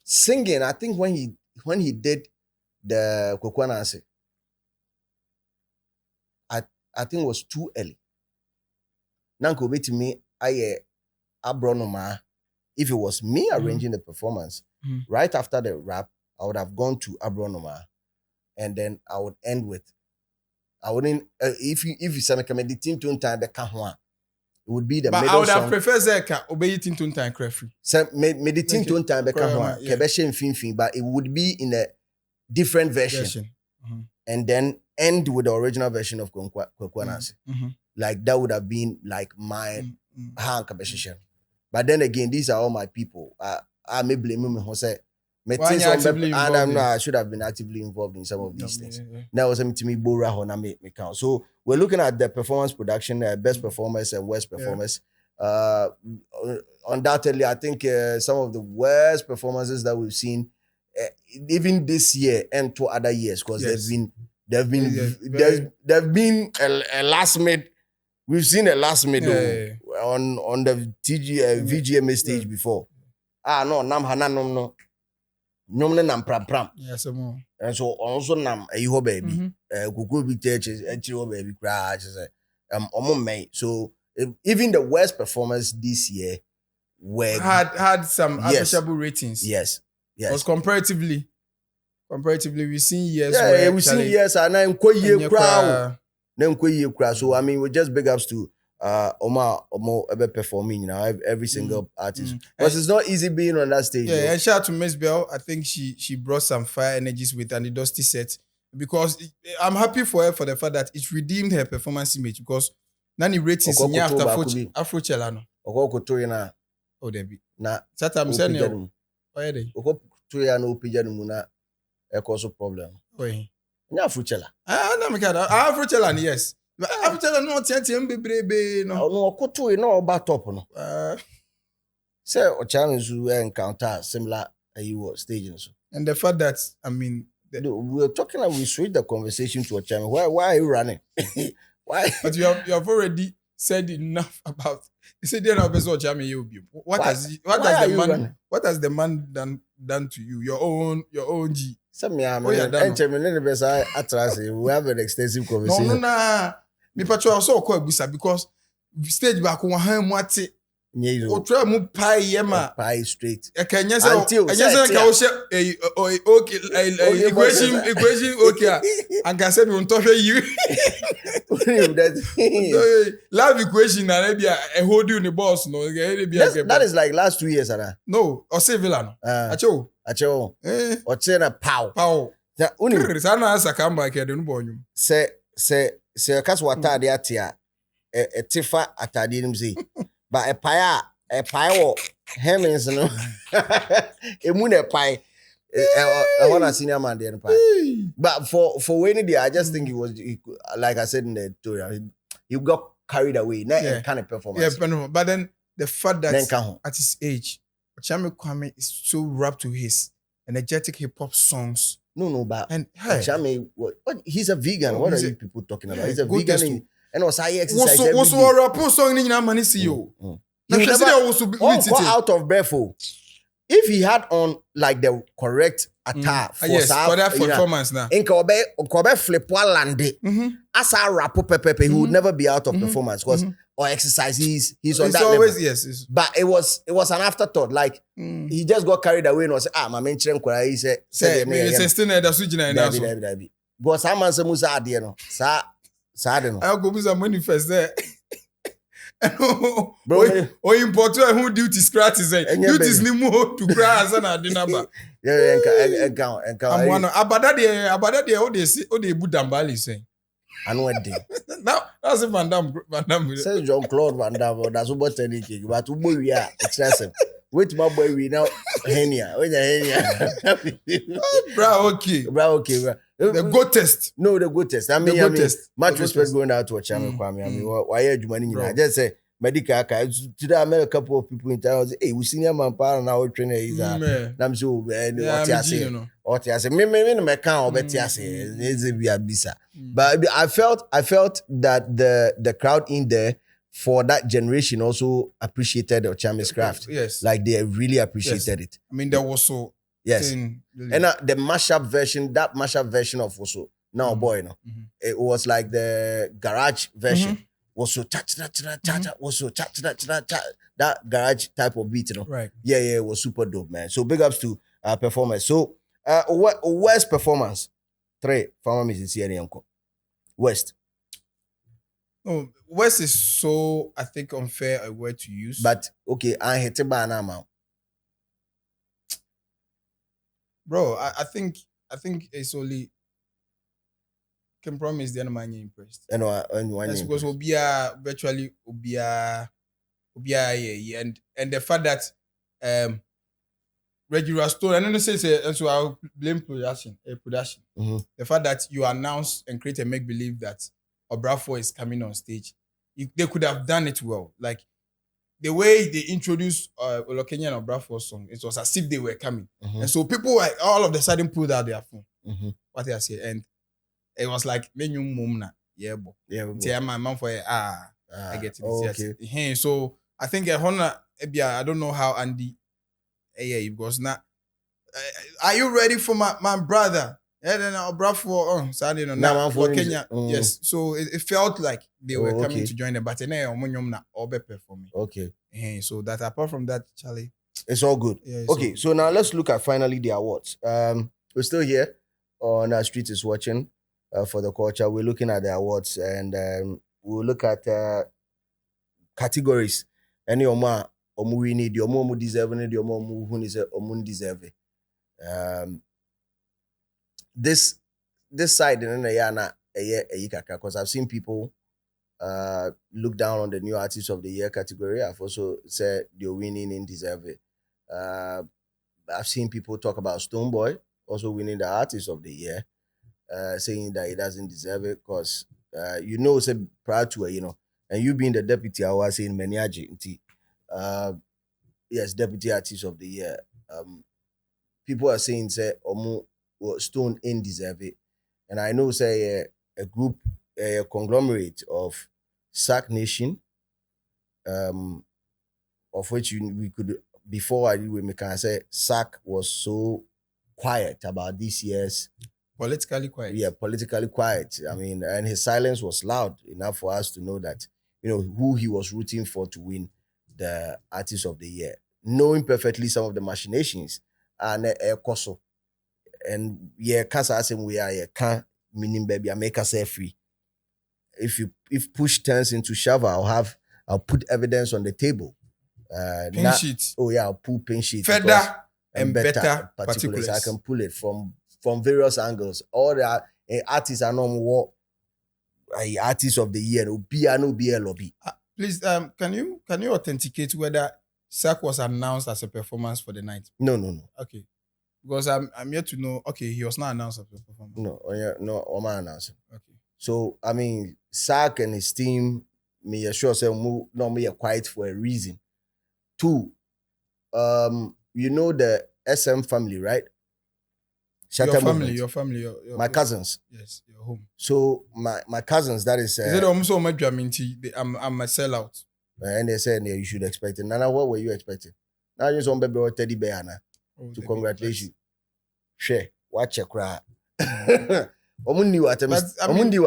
singing, I think when he did the Kwekwanansi, I think it was too early. Nanko be to me, abronoma. If it was me arranging the performance, right after the rap, I would have gone to abronoma, and then I would end with. I wouldn't if you say the team tune time the kahwa, it would be the middle song. But I would have preferred Zeka obey team tune time crafty. So me the team tune time the kahwa kebeshe finfin, but it would be in a different version. And then end with the original version of Kwekwanansi. Like that would have been like my hand. But then again, these are all my people. I may blame me who say I should have been actively involved in some of these things. That was to me Bora Hona me count. So we're looking at the performance production, best performers and worst performers. Undoubtedly, I think some of the worst performances that we've seen, even this year and 2 other years, because there've been a last minute. We've seen a last minute on the VGMA stage before. No, nam hanan no. Nyomne nam pram. Yes, more. And so also nam eho baby. Kuku bi churches, echiro baby cry. So even the worst performers this year were had some appreciable ratings. Yes. Because comparatively we've seen years. Yeah, we've seen years and I'm quite year crowd. So I mean, we just big ups to Omo ever performing, every single artist. Because it's not easy being on that stage. Yeah, and shout out to Miss Bell. I think she brought some fire energies with an Dusty set. Because I'm happy for her for the fact that it redeemed her performance image. Because Nani ratings in after Afrochella no. Oh, Debbie. Na Sata msene yo. Why they? Okotoya no pija muna cause problem. Why? Nya Afrochella. Na me kada. Afrochella yes. Afrochella no tiantiam bebrebe no. No okotoya no oba top no. Say Ochana zu encounter similar staging so. And the fact that I mean we're talking like we switch the conversation to Ochana. Why are you running? Why? But you have already said enough about. You said there are bezo Ochana you be. What has the man done to you? Your own G. Some we have an extensive conversation. No. Me patro also call busa because stage back one hand what o try mu pie yema pie straight. Ekanya say okay equation okay and can say me on touch you. Love equation na be a hold you in the boss no that is like last 2 years ana. No, or say villa no. Acho. Or say na pow. Na uni sana asa kamba ke de no bonyu. Say cause water de atia e tifa atade nim say but a pie wo hemins no emu na pie I want a senior man there pie. But for when I just think it was like I said in the tutorial, you got carried away. That kind of performance. Yeah, but then the fact that at his age, Ochame Kwame is so wrapped to his energetic hip hop songs. No, but Ochame, what he's a vegan. What are you people talking about? He's a vegan and also I exercise every day. What's a rap song in your money see you? You never go out of breath. If he had on like the correct attire for that performance now, in Kobe flip one lande, as a rap pepe, he would never be out of performance because or exercises. He's on It's that always level. yes. But it was an afterthought. Like he just got carried away and was my main chren kwara. He said Say still na da so gina na so. Dabi. But some man say musa ade no. Sa de no. I go be some manifest there. Bro, o import who duties gratis duties ni mu to cry as na ade number. Yeah, enka. I'm one abada de o de bu dambali say. I know what day. Now that's if Van Damme. Says John Claude Van Damme. That's what telling you. But who boy we are excessive. Wait, my boy, we now Henia. When Henia. Bro, okay. The go test. No, the good test. I mean, much respect going out to a channel. Mm. I mean, why are you money? I just say medical. Today I met a couple of people in town. Hey, we senior man power now trainer is I'm so what you say. What you say? Me me can bet you say. It's be a bisa. But I felt that the crowd in there for that generation also appreciated the Ochami's craft. Yes, like they really appreciated it. I mean, there was so. Yes, and the mashup version of also now boy, no, it was like the garage version. Was so cha was so cha that garage type of beat, you know. Right. Yeah, it was super dope, man. So big ups to performers. So West performance 3 farmer is here in West. No, West is so I think unfair a word to use. But okay, I hit it by now. Bro, I think it's only can promise the man you're impressed. And that's because Obia virtually Obia and the fact that regular store and then say so I'll blame production. The fact that you announce and create a make believe that Obrafo is coming on stage, they could have done it well. Like the way they introduced Olokenya and Obrafo's song, it was as if they were coming. And so people were all of a sudden pulled out their phone. What they say. And it was like, menu mumna. Yeah, bo. Yeah, my mom for I get it. Okay. Yes. So I think I don't know how Andy because now are you ready for my brother? Yeah, then Obrafo Saturday no Kenya. Yes. So it felt like they were coming to join them, but performing. Okay. So that apart from that, Charlie, it's all good. Yeah, okay, so now let's look at finally the awards. We're still here on our Street is Watching for the culture. We're looking at the awards and we'll look at categories. Any oma we need the omo deserve the omo who is omo deserve. This side in because I've seen people look down on the new artist of the year category. I've also said they're winning in deserve it. I've seen people talk about Stonebwoy also winning the artist of the year, saying that he doesn't deserve it because say prior to it, and you being the deputy, I was saying Meniaji, yes, deputy artist of the year. People are saying say Stone in deserve it, and I know say a group, a conglomerate of Sack Nation, of which we could before I we can say Sack was so quiet about this year's politically quiet. Yeah, politically quiet. I mean, and his silence was loud enough for us to know that who he was rooting for to win the artist of the year, knowing perfectly some of the machinations and Koso. And cancer as we are can't meaning baby I make us free. If push turns into shove, I'll put evidence on the table. Pin sheet. Oh yeah, I'll pull pin sheet. Further and better particulars. I can pull it from various angles. All the artists are not more artists of the year. No be lobby. Please, can you authenticate whether Sack was announced as a performance for the night? No. Okay. Because I'm yet to know. Okay, he was not announced as a performance. No, I'm not announced. Okay. So I mean, Sack and his team, me sure say me quiet for a reason. 2, the SM family, right? Your family. My cousins. Yes, your home. So my cousins, that is. Is it almost so much draminty? I'm a sellout. And they said you should expect it. Nana, what were you expecting? Now you some baby or teddy bear now. To congratulate you. Share. Watch your cry. Omundi what?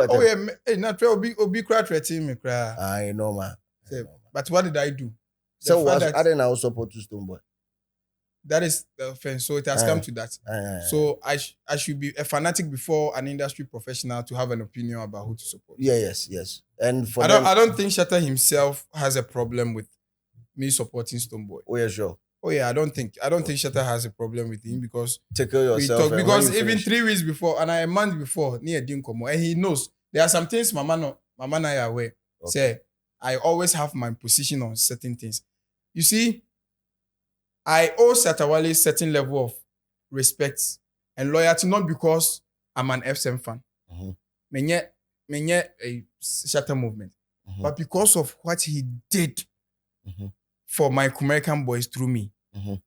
Oh yeah, not obi cry threatening me cry. I know, man. Say, but what did I do? So I didn't also support to Stonebwoy. That is the offense. So it has come to that. So I should be a fanatic before an industry professional to have an opinion about who to support. Yes. And for I don't think Shatta himself has a problem with me supporting Stonebwoy. Oh yeah, sure. Oh yeah, I don't think Shatta has a problem with him because take care of yourself. Because even 3 weeks before and a month before, near Dinkomo, and he knows there are some things Mama and I are aware. Okay. Say I always have my position on certain things. You see, I owe Shatta Wale a certain level of respect and loyalty, not because I'm an FSM fan. Menye a Shatta movement, but because of what he did for my American boys through me.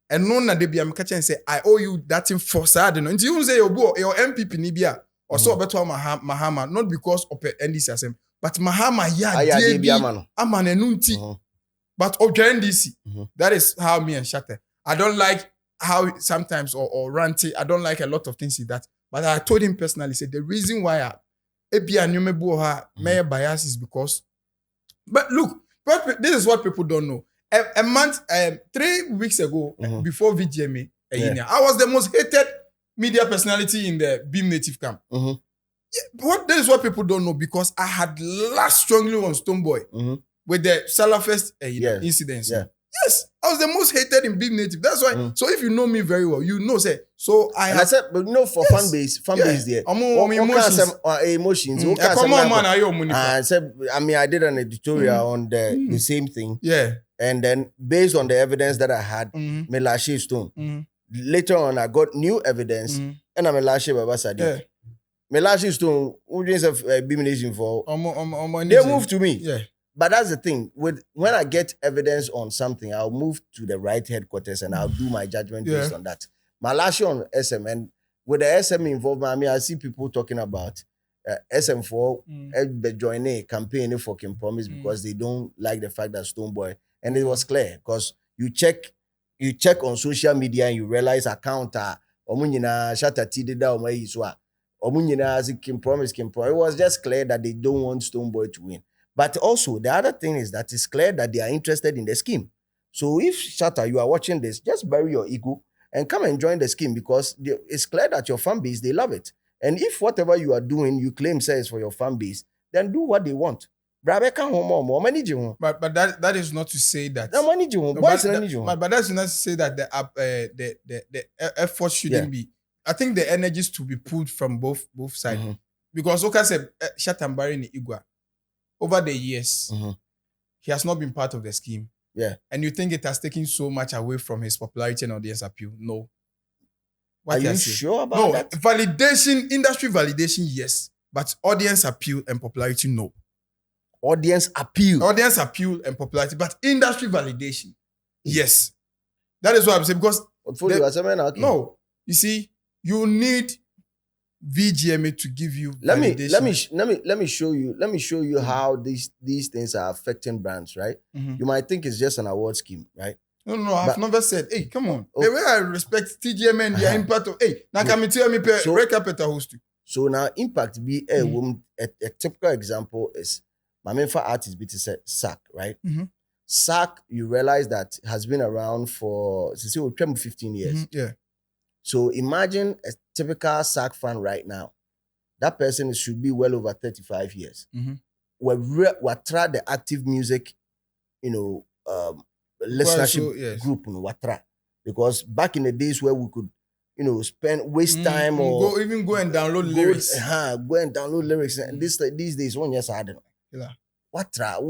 And no na debi am catch and say I owe you that thing for sad no. Until you say your MPP ni bia or so beto Mahama not because of NDC but Mahama debi amane nunti but of NDC. That is how me and Shatta. I don't like how sometimes or ranty. I don't like a lot of things in that. But I told him personally, said the reason why my bias is because. But look, this is what people don't know. A month, 3 weeks ago, before VGMA, I was the most hated media personality in the Beam Native camp. This is what people don't know because I had laughed strongly on Stonebwoy with the Salafest incidents. Yeah. Yes, I was the most hated in Beam Native. That's why. So if you know me very well, you know, say so. I said, but you know, for fan base there. Emotions. I said, I mean, I did an editorial on the same thing. Yeah. And then, based on the evidence that I had, me lashe Stone. Later on, I got new evidence, and I'm a lashe Baba Sadi. Me lashe Stone, who didn't have Beam Nation for? They moved to me. Yeah. But that's the thing. When I get evidence on something, I'll move to the right headquarters and I'll do my judgment based on that. My lashe on SM, and with the SM involvement, I mean, I see people talking about SM4 joining a campaign for Kim Promise because they don't like the fact that Stonebwoy. And it was clear because you check on social media and you realize account omunyina Shatta tidida omayiswa omunyina as Kim Promise. It was just clear that they don't want Stonebwoy to win. But also the other thing is that it's clear that they are interested in the scheme. So if Shatta, you are watching this, just bury your ego and come and join the scheme because it's clear that your fan base, they love it. And if whatever you are doing, you claim says for your fan base, then do what they want. But that is not to say that. But that's not to say that the effort shouldn't be. I think the energies to be pulled from both sides. Because Oka said Shatta Mbari Igwa over the years, he has not been part of the scheme. Yeah. And you think it has taken so much away from his popularity and audience appeal? No. Are you sure about that? Validation, industry validation, yes. But audience appeal and popularity, no. Audience appeal and popularity, but industry validation, yes. That is what I'm saying because no, you see, you need VGMA to give you validation. Let me show you how these things are affecting brands, right? You might think it's just an award scheme, right? No, I've never said, hey, come on. Okay. The way I respect TGMA and their impact of, hey, now can me tell me host. So now impact be a typical example is my main for artist be to say SAC, right? SAC, you realize that has been around for 15 years. Yeah. So imagine a typical SAC fan right now. That person should be well over 35 years. We try the active music, listenership group in Watra. Because back in the days where we could, waste time or go and download lyrics. Go and download lyrics. And these days, one yes, I don't know. Yeah. Watra.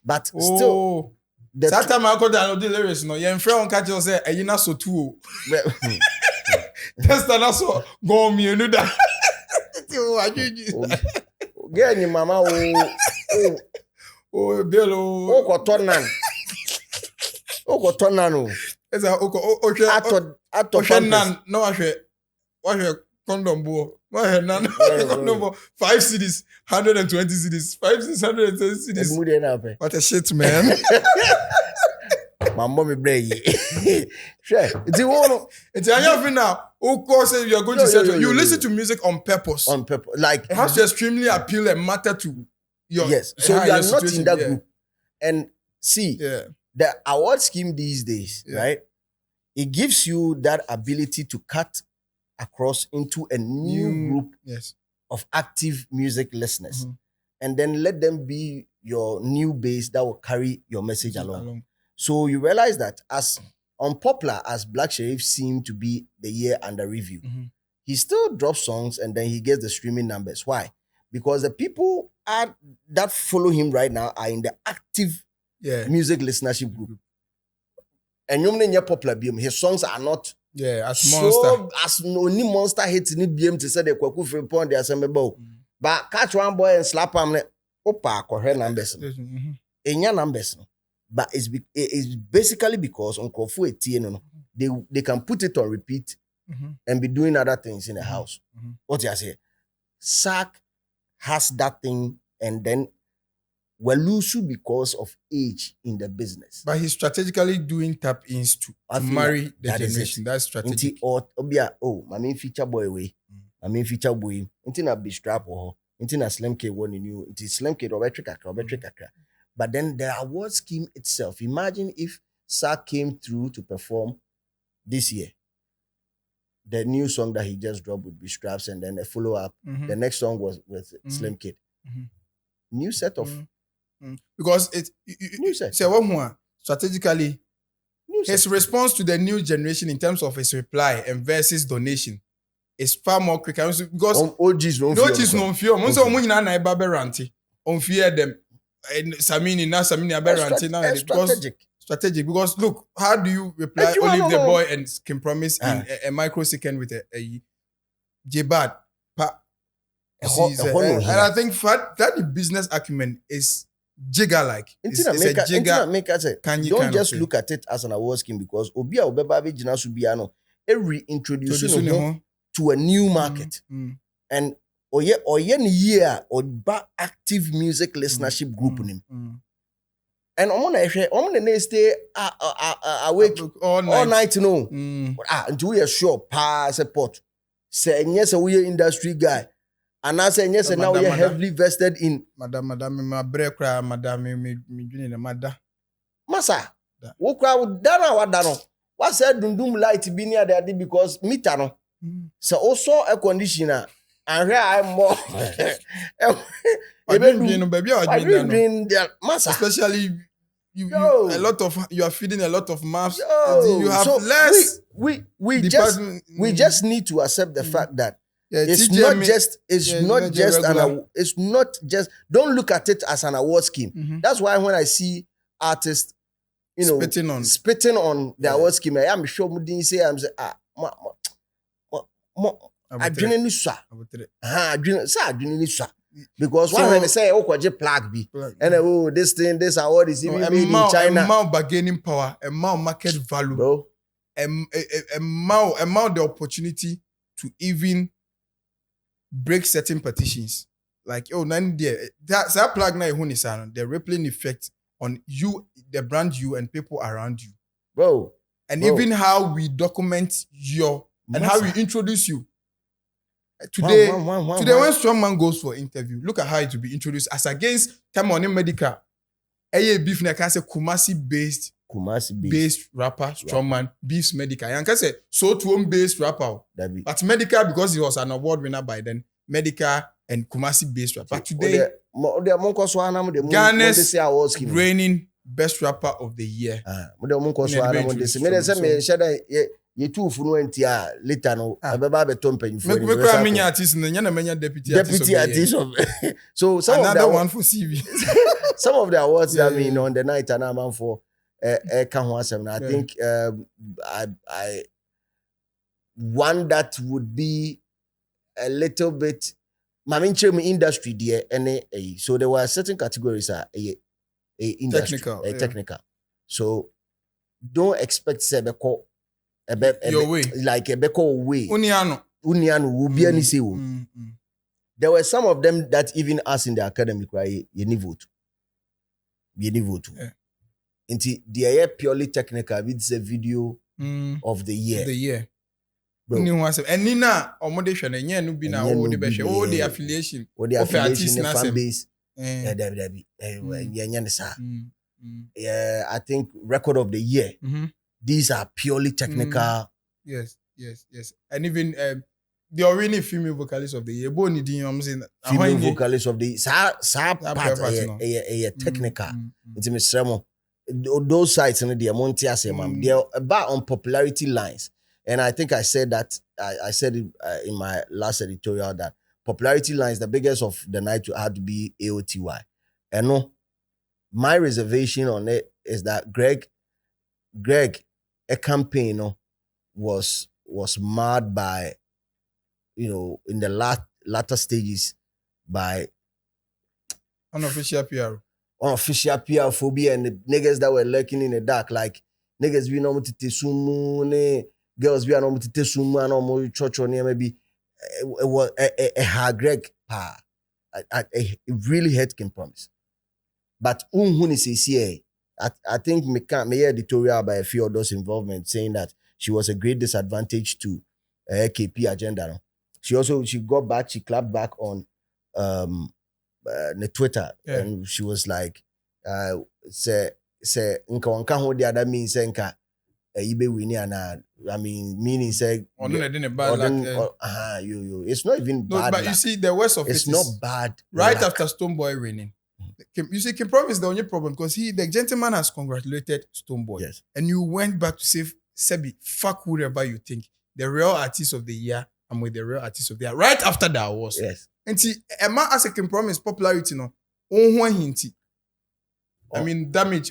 But still, that time I got download the lyrics. No, your friend catch you say, "You not so too." That's not so. Go me, you know that. Get your mama. Bello. Okotonan. It's a okay. Ato. No, I condom bo. No, 5 CDs, 120 CDs, 5 CDs, 120 CDs. What a shit, man. My mommy bray. Sure. It's a now. Of course, you are going to settle. You listen to music on purpose. Like it has to extremely appeal and matter to yes. So you are not in that group. And see, the award scheme these days, right? It gives you that ability to cut across into a new group of active music listeners. And then let them be your new base that will carry your message along. So you realize that as unpopular as Black Sherif seemed to be the year under review, he still drops songs and then he gets the streaming numbers. Why? Because the people that follow him right now are in the active music listenership group. And you're popular BM. His songs are not as monster. As no monster hits in BM to say the kwaku free pond the assemble. But catch one boy and slap him. Opa, correct numbers. Enya numbers. But it's basically because on Kofu they can put it on repeat and be doing other things in the house. What you say? Sack has that thing and then Walusu because of age in the business. But he's strategically doing tap-ins to marry the generation. That's strategic. My main feature boy way. My main feature boy. Inti na be strap or inti na Slim K one in you. Inti Slim K robetric akra. But then the award scheme itself. Imagine if Sak came through to perform this year. The new song that he just dropped would be Straps, and then a follow-up. The next song was with Slim Kid. New set of... Because it's... New set. Strategically, his response to the new generation in terms of his reply and versus donation is far more quicker. Because... OGs no fear. On fear them. And Samini Aberanti now. Strategic. Because look, how do you reply Olive the Boy and Kim Promise in a microsecond with a J-Bad? And I think that the business acumen is jigger-like. It's a jigger. Don't just look at it as an award scheme because Obia Obebabi Jina Subiano reintroducing to a new market. And year or active music listenership group in him. And I'm gonna stay awake all night, you know. Until we are sure support. Say yes, we are industry guy. And I say yes, and now we are heavily vested in Madam, my break, Madam, me doing the mother. Massa, who crowd dana what dano? What said Dundum light be near there because mitano. So also a conditioner. And here I'm more. Especially you are feeding a lot of mouths. You have so less. We just need to accept the fact that it's not just don't look at it as an award scheme. That's why when I see artists, spitting on the award scheme, I'm sure Mudin say I didn't because when they say plaque be and this award is even made in China. Amount bargaining power, amount market value, bro. Amount the opportunity to even break certain petitions. Like that plug now the rippling effect on you, the brand you and people around you, bro. And even how we document and how we introduce you. Today, when Strongman goes for interview, look at how it will be introduced as against Tamoni Medical. A beef na can say Kumasi based rapper, Strongman, Beefs Medical. And can say so to home based rapper. But Medical because he was an award winner by then. Medical and Kumasi based rapper. But today, Ghana's reigning best rapper of the year. You two for later no abeba beton penny for deputy artist of so some another of that one for CV. Some of the awards I mean on the night and I'm for I think I one that would be a little bit industry there and so there were certain categories industry technical. So don't expect sebeko your way like a beko way. Uniano will be any say. There were some of them that even asked in the academic right you need vote. Into the year purely technical it's a video of the year. And Nina or moderation and no be now the affiliation the fan base Debbie. Yeah, I think record of the year. These are purely technical. Yes. And even the only female vocalist of the year, Bonnie I'm saying female vocalist of the year. Part technical. It's Miss Remo. Those sites in the Monte they're about on popularity lines. And I think I said that I said it in my last editorial that popularity lines, the biggest of the night had to be AOTY. And no, my reservation on it is that Greg, a campaign was marred by, in the latter stages by unofficial PR phobia and the niggas that were lurking in the dark, like niggas we know to sumu, girls we are not to sumu and almost church or maybe it was a hard Greg pa. It really hurt Kim Promise. But when he I think me editorial by a few of those involvement saying that she was a great disadvantage to KP agenda. She got back, she clapped back on the Twitter and she was like, say nka wanka ho dia that means nka ibe wini ana meaning say it's not even bad. But you see the worst of it's it not bad. Right after Stonebwoy winning. You see, Kim Promise is the only problem because the gentleman has congratulated Stonebwoy. Yes. And you went back to say, Sebi, fuck whoever you think. The real artist of the year, I'm with the real artist of the year. Right after that was. Yes. And see, a man as a Kim Promise popularity,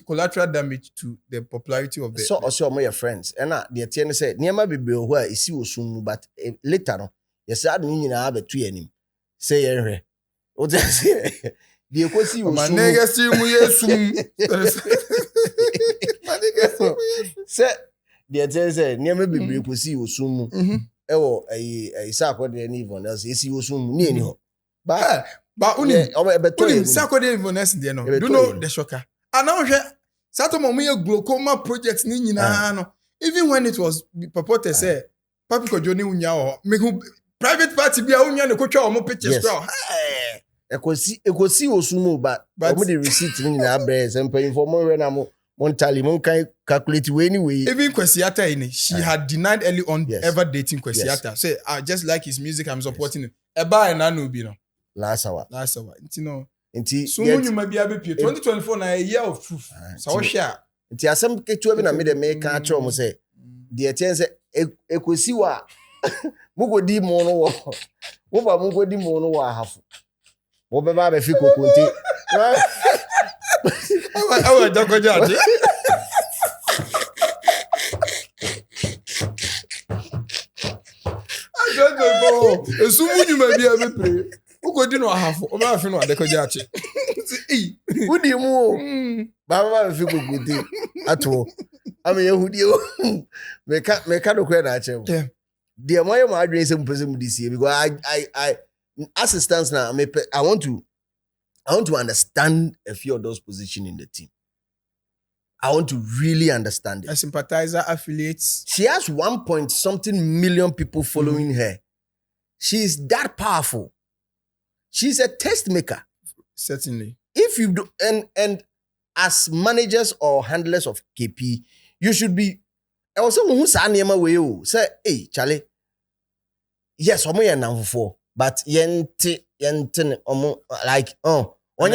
collateral damage to the popularity of the. So also my friends. And the attorney said, Niama be where is he was soon, but later on, yes, I don't have a tree him. Say, what I say. The equasi was my nigga see mu say the attorney said, Niama be equasi was soon. A sacred anyone else. Is he was soon near you. But unim sacred anyone else there no. Do know the shocker. And now Saturday morning glaucoma projects ni nyina no. Even when it was purported say Papi ko Johnny unya o make private party bia unya ne ko twa o mo pictures bro. Ekosi osumu but the receipt ni na abre sem pay for mo we na mo tally mo kan calculate we anyway. Even Kwesiata in she had denied early on ever dating Kwesiata. Say I just like his music, I'm supporting it. Eba and no be no. Last hour. So you might be able to 2024 na a year of truth. So share. Nti asem ketu bi na me de me kan tro mo say the chance ekosi wa mugodi mo no wo ba mugodi mo no wa hafu wo be ba be fi kokonte awa dokoja je go esumu ni ma bia be pray mugodi no hafu o ba fi no adekoja che udi mu ba fi kokonte ato am yehudi o me ka do kwe na che the moye ma adwen se mpese mu this year because I as it stands now I want to understand a few of those positions in the team. I want to really understand it. A sympathizer, affiliates. She has 1 million people following her. She is that powerful. She's a test maker. Certainly. If you do, and as managers or handlers of KP, you should be also who say, hey, Charlie. Yes, but yente like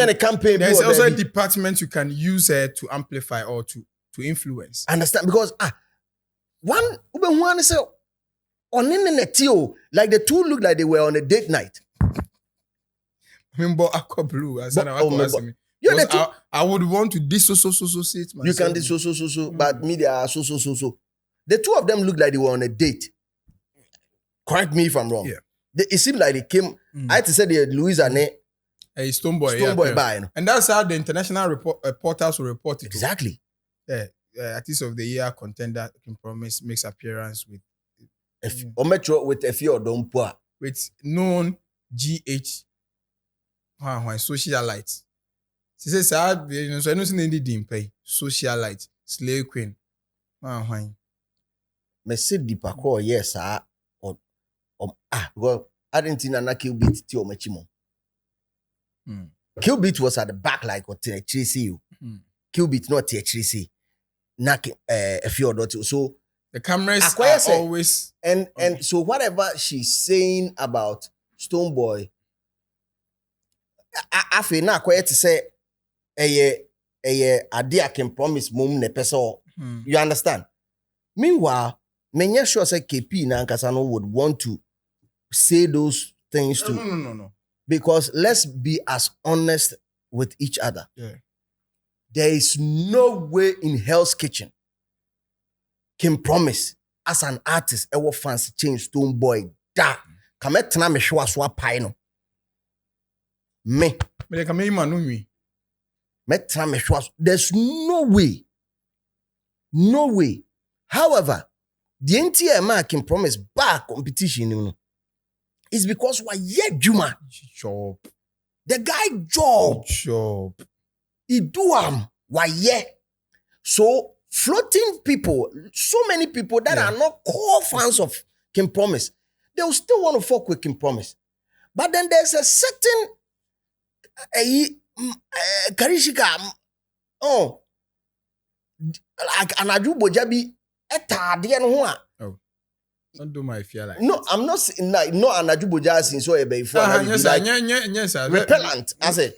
the campaign. There's also a department you can use to amplify or to influence. Understand? Because one say on the like the two look like they were on a date night. Remember aqua blue as I would want to disassociate myself. You can disassociate, but media are so. The two of them look like they were on a date. Correct me if I'm wrong. Yeah. It seemed like they came. I had to say the Louisa a Stonebwoy by. And that's how the international reporters will report it. Exactly. Artist of the Year contender Kim Promise makes appearance with with a few of them poor. With known GH socialites. She says, so I don't see any dimpe. Socialite, slave queen. Me said the parkour, yes, well, I didn't think I kill beat to Machimo. Qubit was at the back like what THC. Qubit not THC. Knocking a few other two. So the cameras are always and so whatever she's saying about Stonebwoy, I feel now quiet to say a idea can promise mum ne peso. You understand? Meanwhile, many sure say KP Nankasano would want to say those things too. No. Because let's be as honest with each other. Yeah. There is no way in Hell's Kitchen can promise as an artist ever fancy change Stonebwoy. Da. Kametna me shwa swa paino. Me. Metra me shwa. There's no way. No way. However, the entire man can promise back competition, you know, is because why Juma. Job. The guy job. He do why So floating people, so many people that are not core fans of Kim Promise, they will still want to fuck with Kim Promise. But then there's a certain Karishika, like Anaju Bojabi etadian. Oh, don't do my fear like no, that. I'm not saying like no Anaju Bojabi so a before yes, repellent as a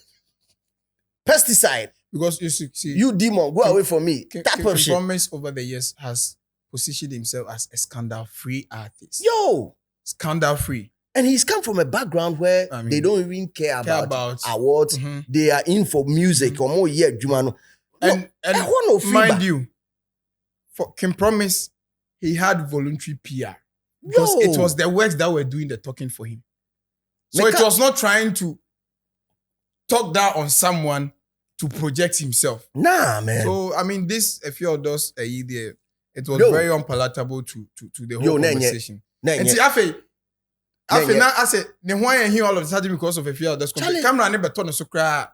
pesticide. Because you see, you demon, go away from me. Promise over the years has positioned himself as a scandal-free artist. Yo! Scandal-free. And he's come from a background where they don't even care about awards. Mm-hmm. They are in for music. Or more Jumano. And mind you, for Kim Promise, he had voluntary PR. Because it was the works that were doing the talking for him. So it was not trying to talk down on someone to project himself. Nah, man. So, I mean, this, a few of those, it was very unpalatable to the whole conversation. And see, now, I said, why are here all of a sudden because of a few of those? Camera never turn so cry.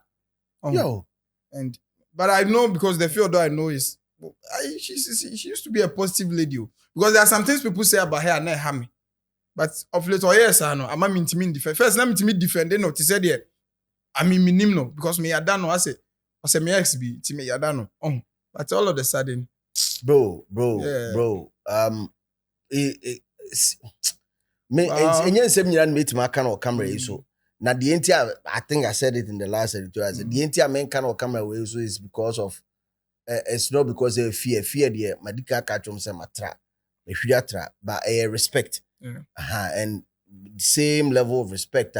But I know because the few I know is, she used to be a positive lady. Because there are some things people say about her and not harm me. But of late, yes, I know. I'm not mean defend. First, let me defend. Then, she said, I mean, no, because me, I don't know. I said, me ex be, I don't know. But all of a sudden, bro. Camera so. Now the entire, I think I said it in the last editorial. I said the entire main kind of camera way so is because of it's not because of fear the madika catchum say matra, but respect. And the same level of respect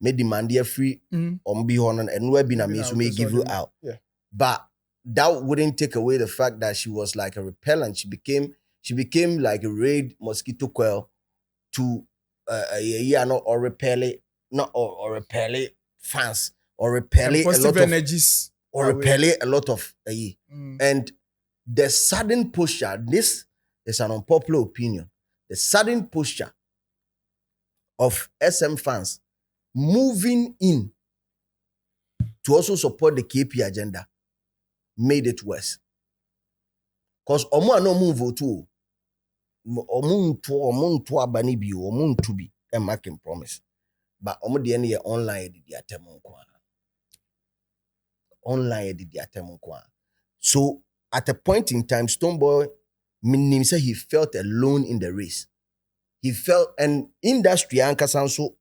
may demand you free on be on and webinar me so may give you out. Yeah. But that wouldn't take away the fact that she was like a repellent. She became like a raid mosquito coil to or repel fans or repel a lot of energies or repel a lot of and the sudden posture. This is an unpopular opinion. The sudden posture of SM fans moving in to also support the KP agenda made it worse. Because omo no move to omo to abani bi omo to be a making promise. But omo the end online did the attempt on. So at a point in time, Stonebwoy meaning say he felt alone in the race. He felt an industry ankasan so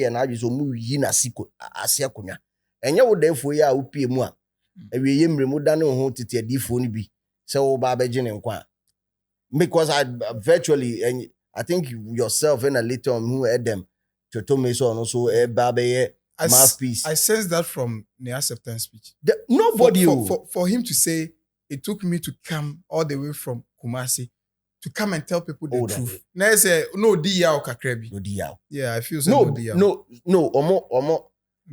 na so mu yi na siko ase akonya. Enya wo defo ya wo pie mu a awie yemre mu da ne ho tete adifo ni bi say wo ba beje ne nkwa. Because virtually, and I think yourself and a later on who had them to me so also a baby mouthpiece. I sense that from the acceptance speech. Nobody for him to say it took me to come all the way from Kumasi to come and tell people the truth. Now I say no diya or kakrebi. No diya. Yeah, I feel so no diya. No, omo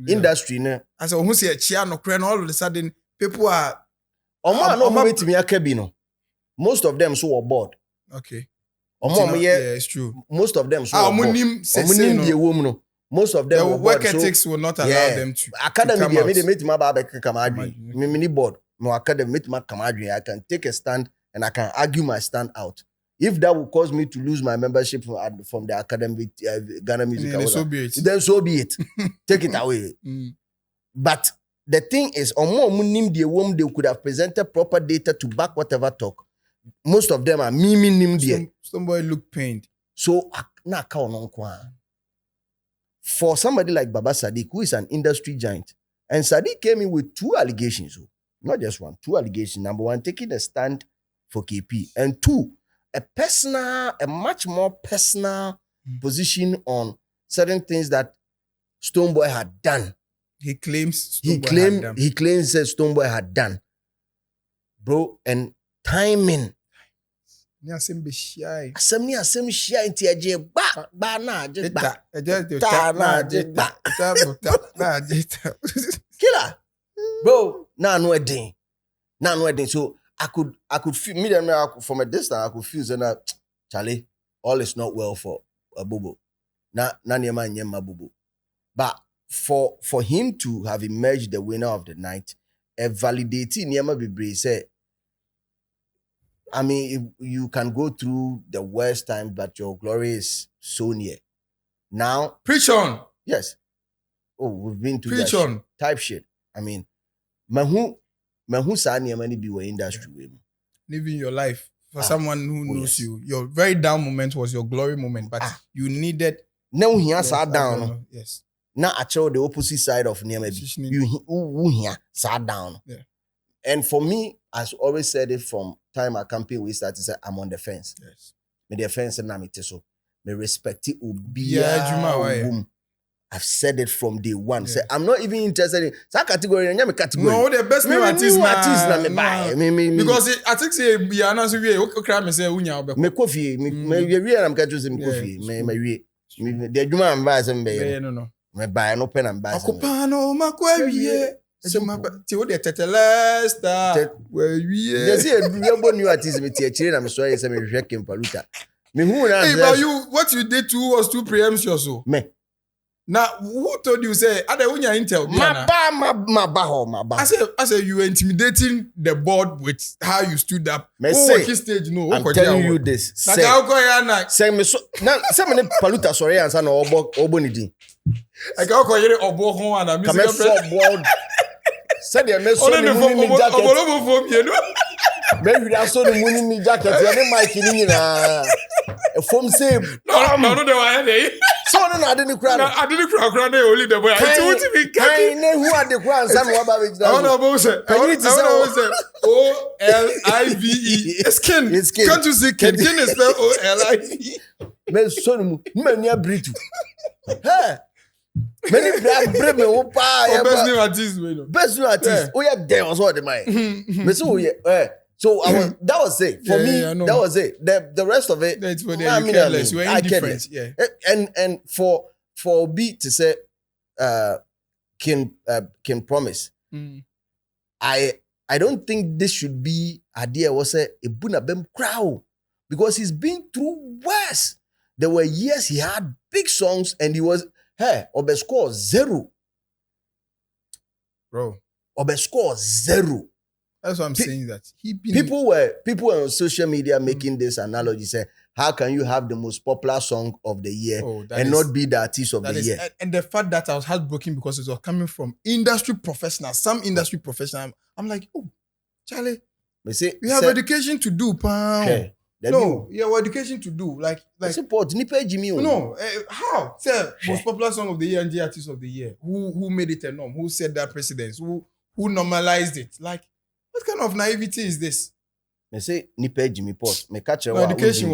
industry ne. I say who say chia no kren all of a sudden people are omo wait me akabi no. Most of them so bored. Okay. Yeah, it's true. Most of them so bored. Most of them the work ethics will not allow them to academy to meet my baby kamadri. Mini board. No academy meet my kamadri. I can take a stand and I can argue my stand out. If that will cause me to lose my membership from the academic Ghana Music Award, then so be it. Take it away. But the thing is, on more nim the womb they could have presented proper data to back whatever talk. Most of them are miming nim there. Stonebwoy look pained. So na count on kwa. For somebody like Baba Sadiq, who is an industry giant, and Sadiq came in with 2 allegations, not just one, 2 allegations. Number 1, taking a stand for KP, and 2, a much more personal position on certain things that Stonebwoy had done. He claims He claims that Stonebwoy had done. Bro, and timing. Asem shia inti aje ba na aje ba. Killer. Bro, now no wedding. So I could feel me from a distance. I could feel that Charlie, all is not well for Bubu. Na nyema nyema Bubu. But for him to have emerged the winner of the night, a validating nyema Bibre say, I mean, you can go through the worst time, but your glory is so near. Now, preach on. Yes. Oh, we've been to preach that on type shit. I mean, mahu sa nyema be we industry. Living your life for someone who knows you. Your very down moment was your glory moment, but you needed. Now he has sat down. Yes. Now I show the opposite side of nyema. You here sat down. Yeah. And for me, as always said it from time I campaign we started, say I'm on the fence. Yes. Me the fence na me so. Me respect it. Yeah, I've said it from day one. Say I'm not even interested in that category. No, the best new artist na me buy. Because I think say be announce we okra me say unya obeko. Me coffee. Me we am catch say me coffee. Me we. The adwuma am buy say me. No. Me buy no pen am buy. Akopano makwawie. Ti wo de tetelesta we. They say you new artist me tie chire na me so say me hwe Kempaluta. Me hu na. Hey, but you what you did too was too preemptuous so. Me. Now, who told you say ada unya intel? My ba. I say you were intimidating the board with how you stood up. Stage no. I'm telling you this. Say me so na say me Paluta sorry answer na obo ni din. I go yere obo ho ana mi say board. Say the me so ni muni ni jacket. Obo fo mi no. Me wi so ni muni ni jacket. Ya ni mic ni nyina. E form same. No dey wa here. So no I didn't cry. I didn't cry dey only the boy. It won't be kai ne who are the cry and some wa with that. I want to say OLIVE. Skin. Can't you see skin? Skin is spelled OLIVE. Me so no me nia breathe. Hey. Many brave me opa. Best new artist. Oh yeah, there was what the mind. Me so yeah. So that was it for me. That was it. The rest of it. That's for them. You careless. You're indifferent. Yeah. And for B to say, can promise. I don't think this should be idea was a buna bem crowd because he's been through worse. There were years he had big songs and he was Obescore 0. Bro. Obescore 0. That's what I'm saying. That people were on social media making this analogy. Say, how can you have the most popular song of the year and not be the artist of the year? And the fact that I was heartbroken because it was coming from industry professionals, some industry professionals. I'm like, oh, Charlie, we have education to do, pal. No, you have education to do. Like support. No, how? Say most popular song of the year and the artist of the year. Who made it a norm? Who set that precedence? Who normalized it? Like. What kind of naivety is this? Me say nipe Jimmy Pot. Me catch education.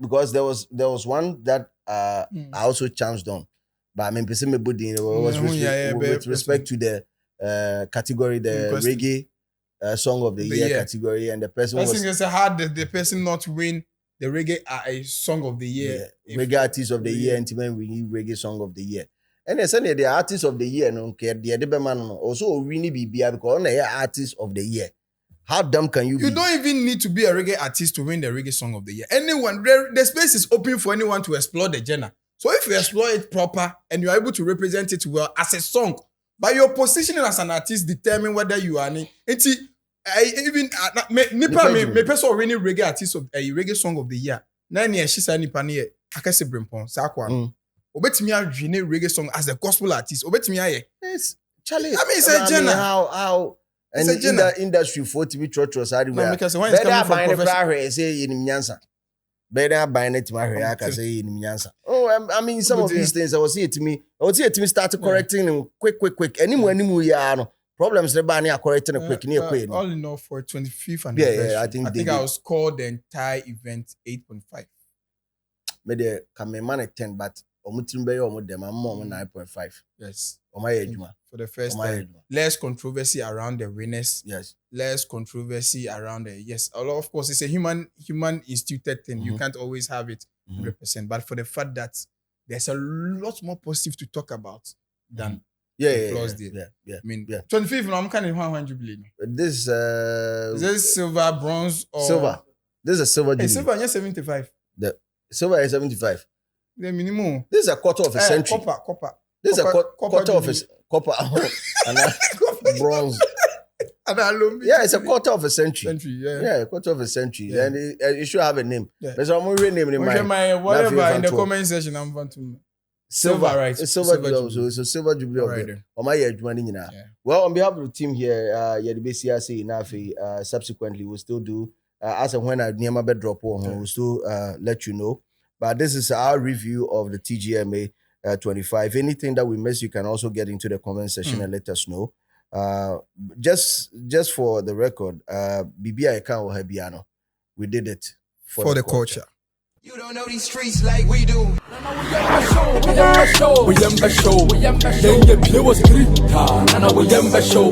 Because there was one that I also chanced on, but I mean person me body was with respect to the category, the reggae song of the year category, and the person was how did the person not win the reggae song of the year? Reggae artist of the year, and when we need reggae song of the year. And they say the artist of the year, no care. The man also really be because on the artist of the year. How dumb can you be? You don't even need to be a reggae artist to win the reggae song of the year. Anyone, the space is open for anyone to explore the genre. So if you explore it proper and you are able to represent it well as a song, by your positioning as an artist determine whether you are me person winning reggae artist of a reggae song of the year. Nine years she said nipa ne akase brempon sakwa. Obetimi adwene reggae song as a gospel artist. Obetimi aye. Yes. Charlie, I mean, it's a genre. How and It's a in genre. the industry for to be churches everywhere. No, because when it's coming from professional. Say in Nyansa. Better buying it to my hair, I can say in Nyansa. Oh, I mean, some of these things I will see it to me. I will see it to me start correcting them quick. Anymore, yeah, problems the banner correcting a quick near quick. All in all, for 25th anniversary, I think I was called the entire event 8.5. Maybe come man at 10, but Omutimbe or them, I'm more 9.5. Yes. On my age, for the first time. Less controversy around the winners. Yes. Less controversy around the yes. Although of course it's a human instituted thing. You can't always have it 100%. But for the fact that there's a lot more positive to talk about than flaws there. Yeah. I mean 25th now I'm kind of 100 jubilee. This is this silver, bronze, or silver? This is a silver jubilee. Silver, yes, 75. The silver is 75. The minimum. This is a quarter of a century. Copper. This is a quarter of a copper and bronze. Yeah, it's a quarter of a century. A quarter of a century. Yeah. And it should have a name. Yeah. There's one name in mind. Whatever in the comment section, I'm going to silver, right? It's silver jubilee. So silver jubilee of my age money. Well, on behalf of the team here, the BCRC subsequently we'll still do as and when I near my bed drop we'll still let you know. But this is our review of the TGMA 25. Anything that we miss, you can also get into the comment section and let us know. Just for the record, BBI can or Hebiano, we did it for the culture. You don't know these streets like we do. We show.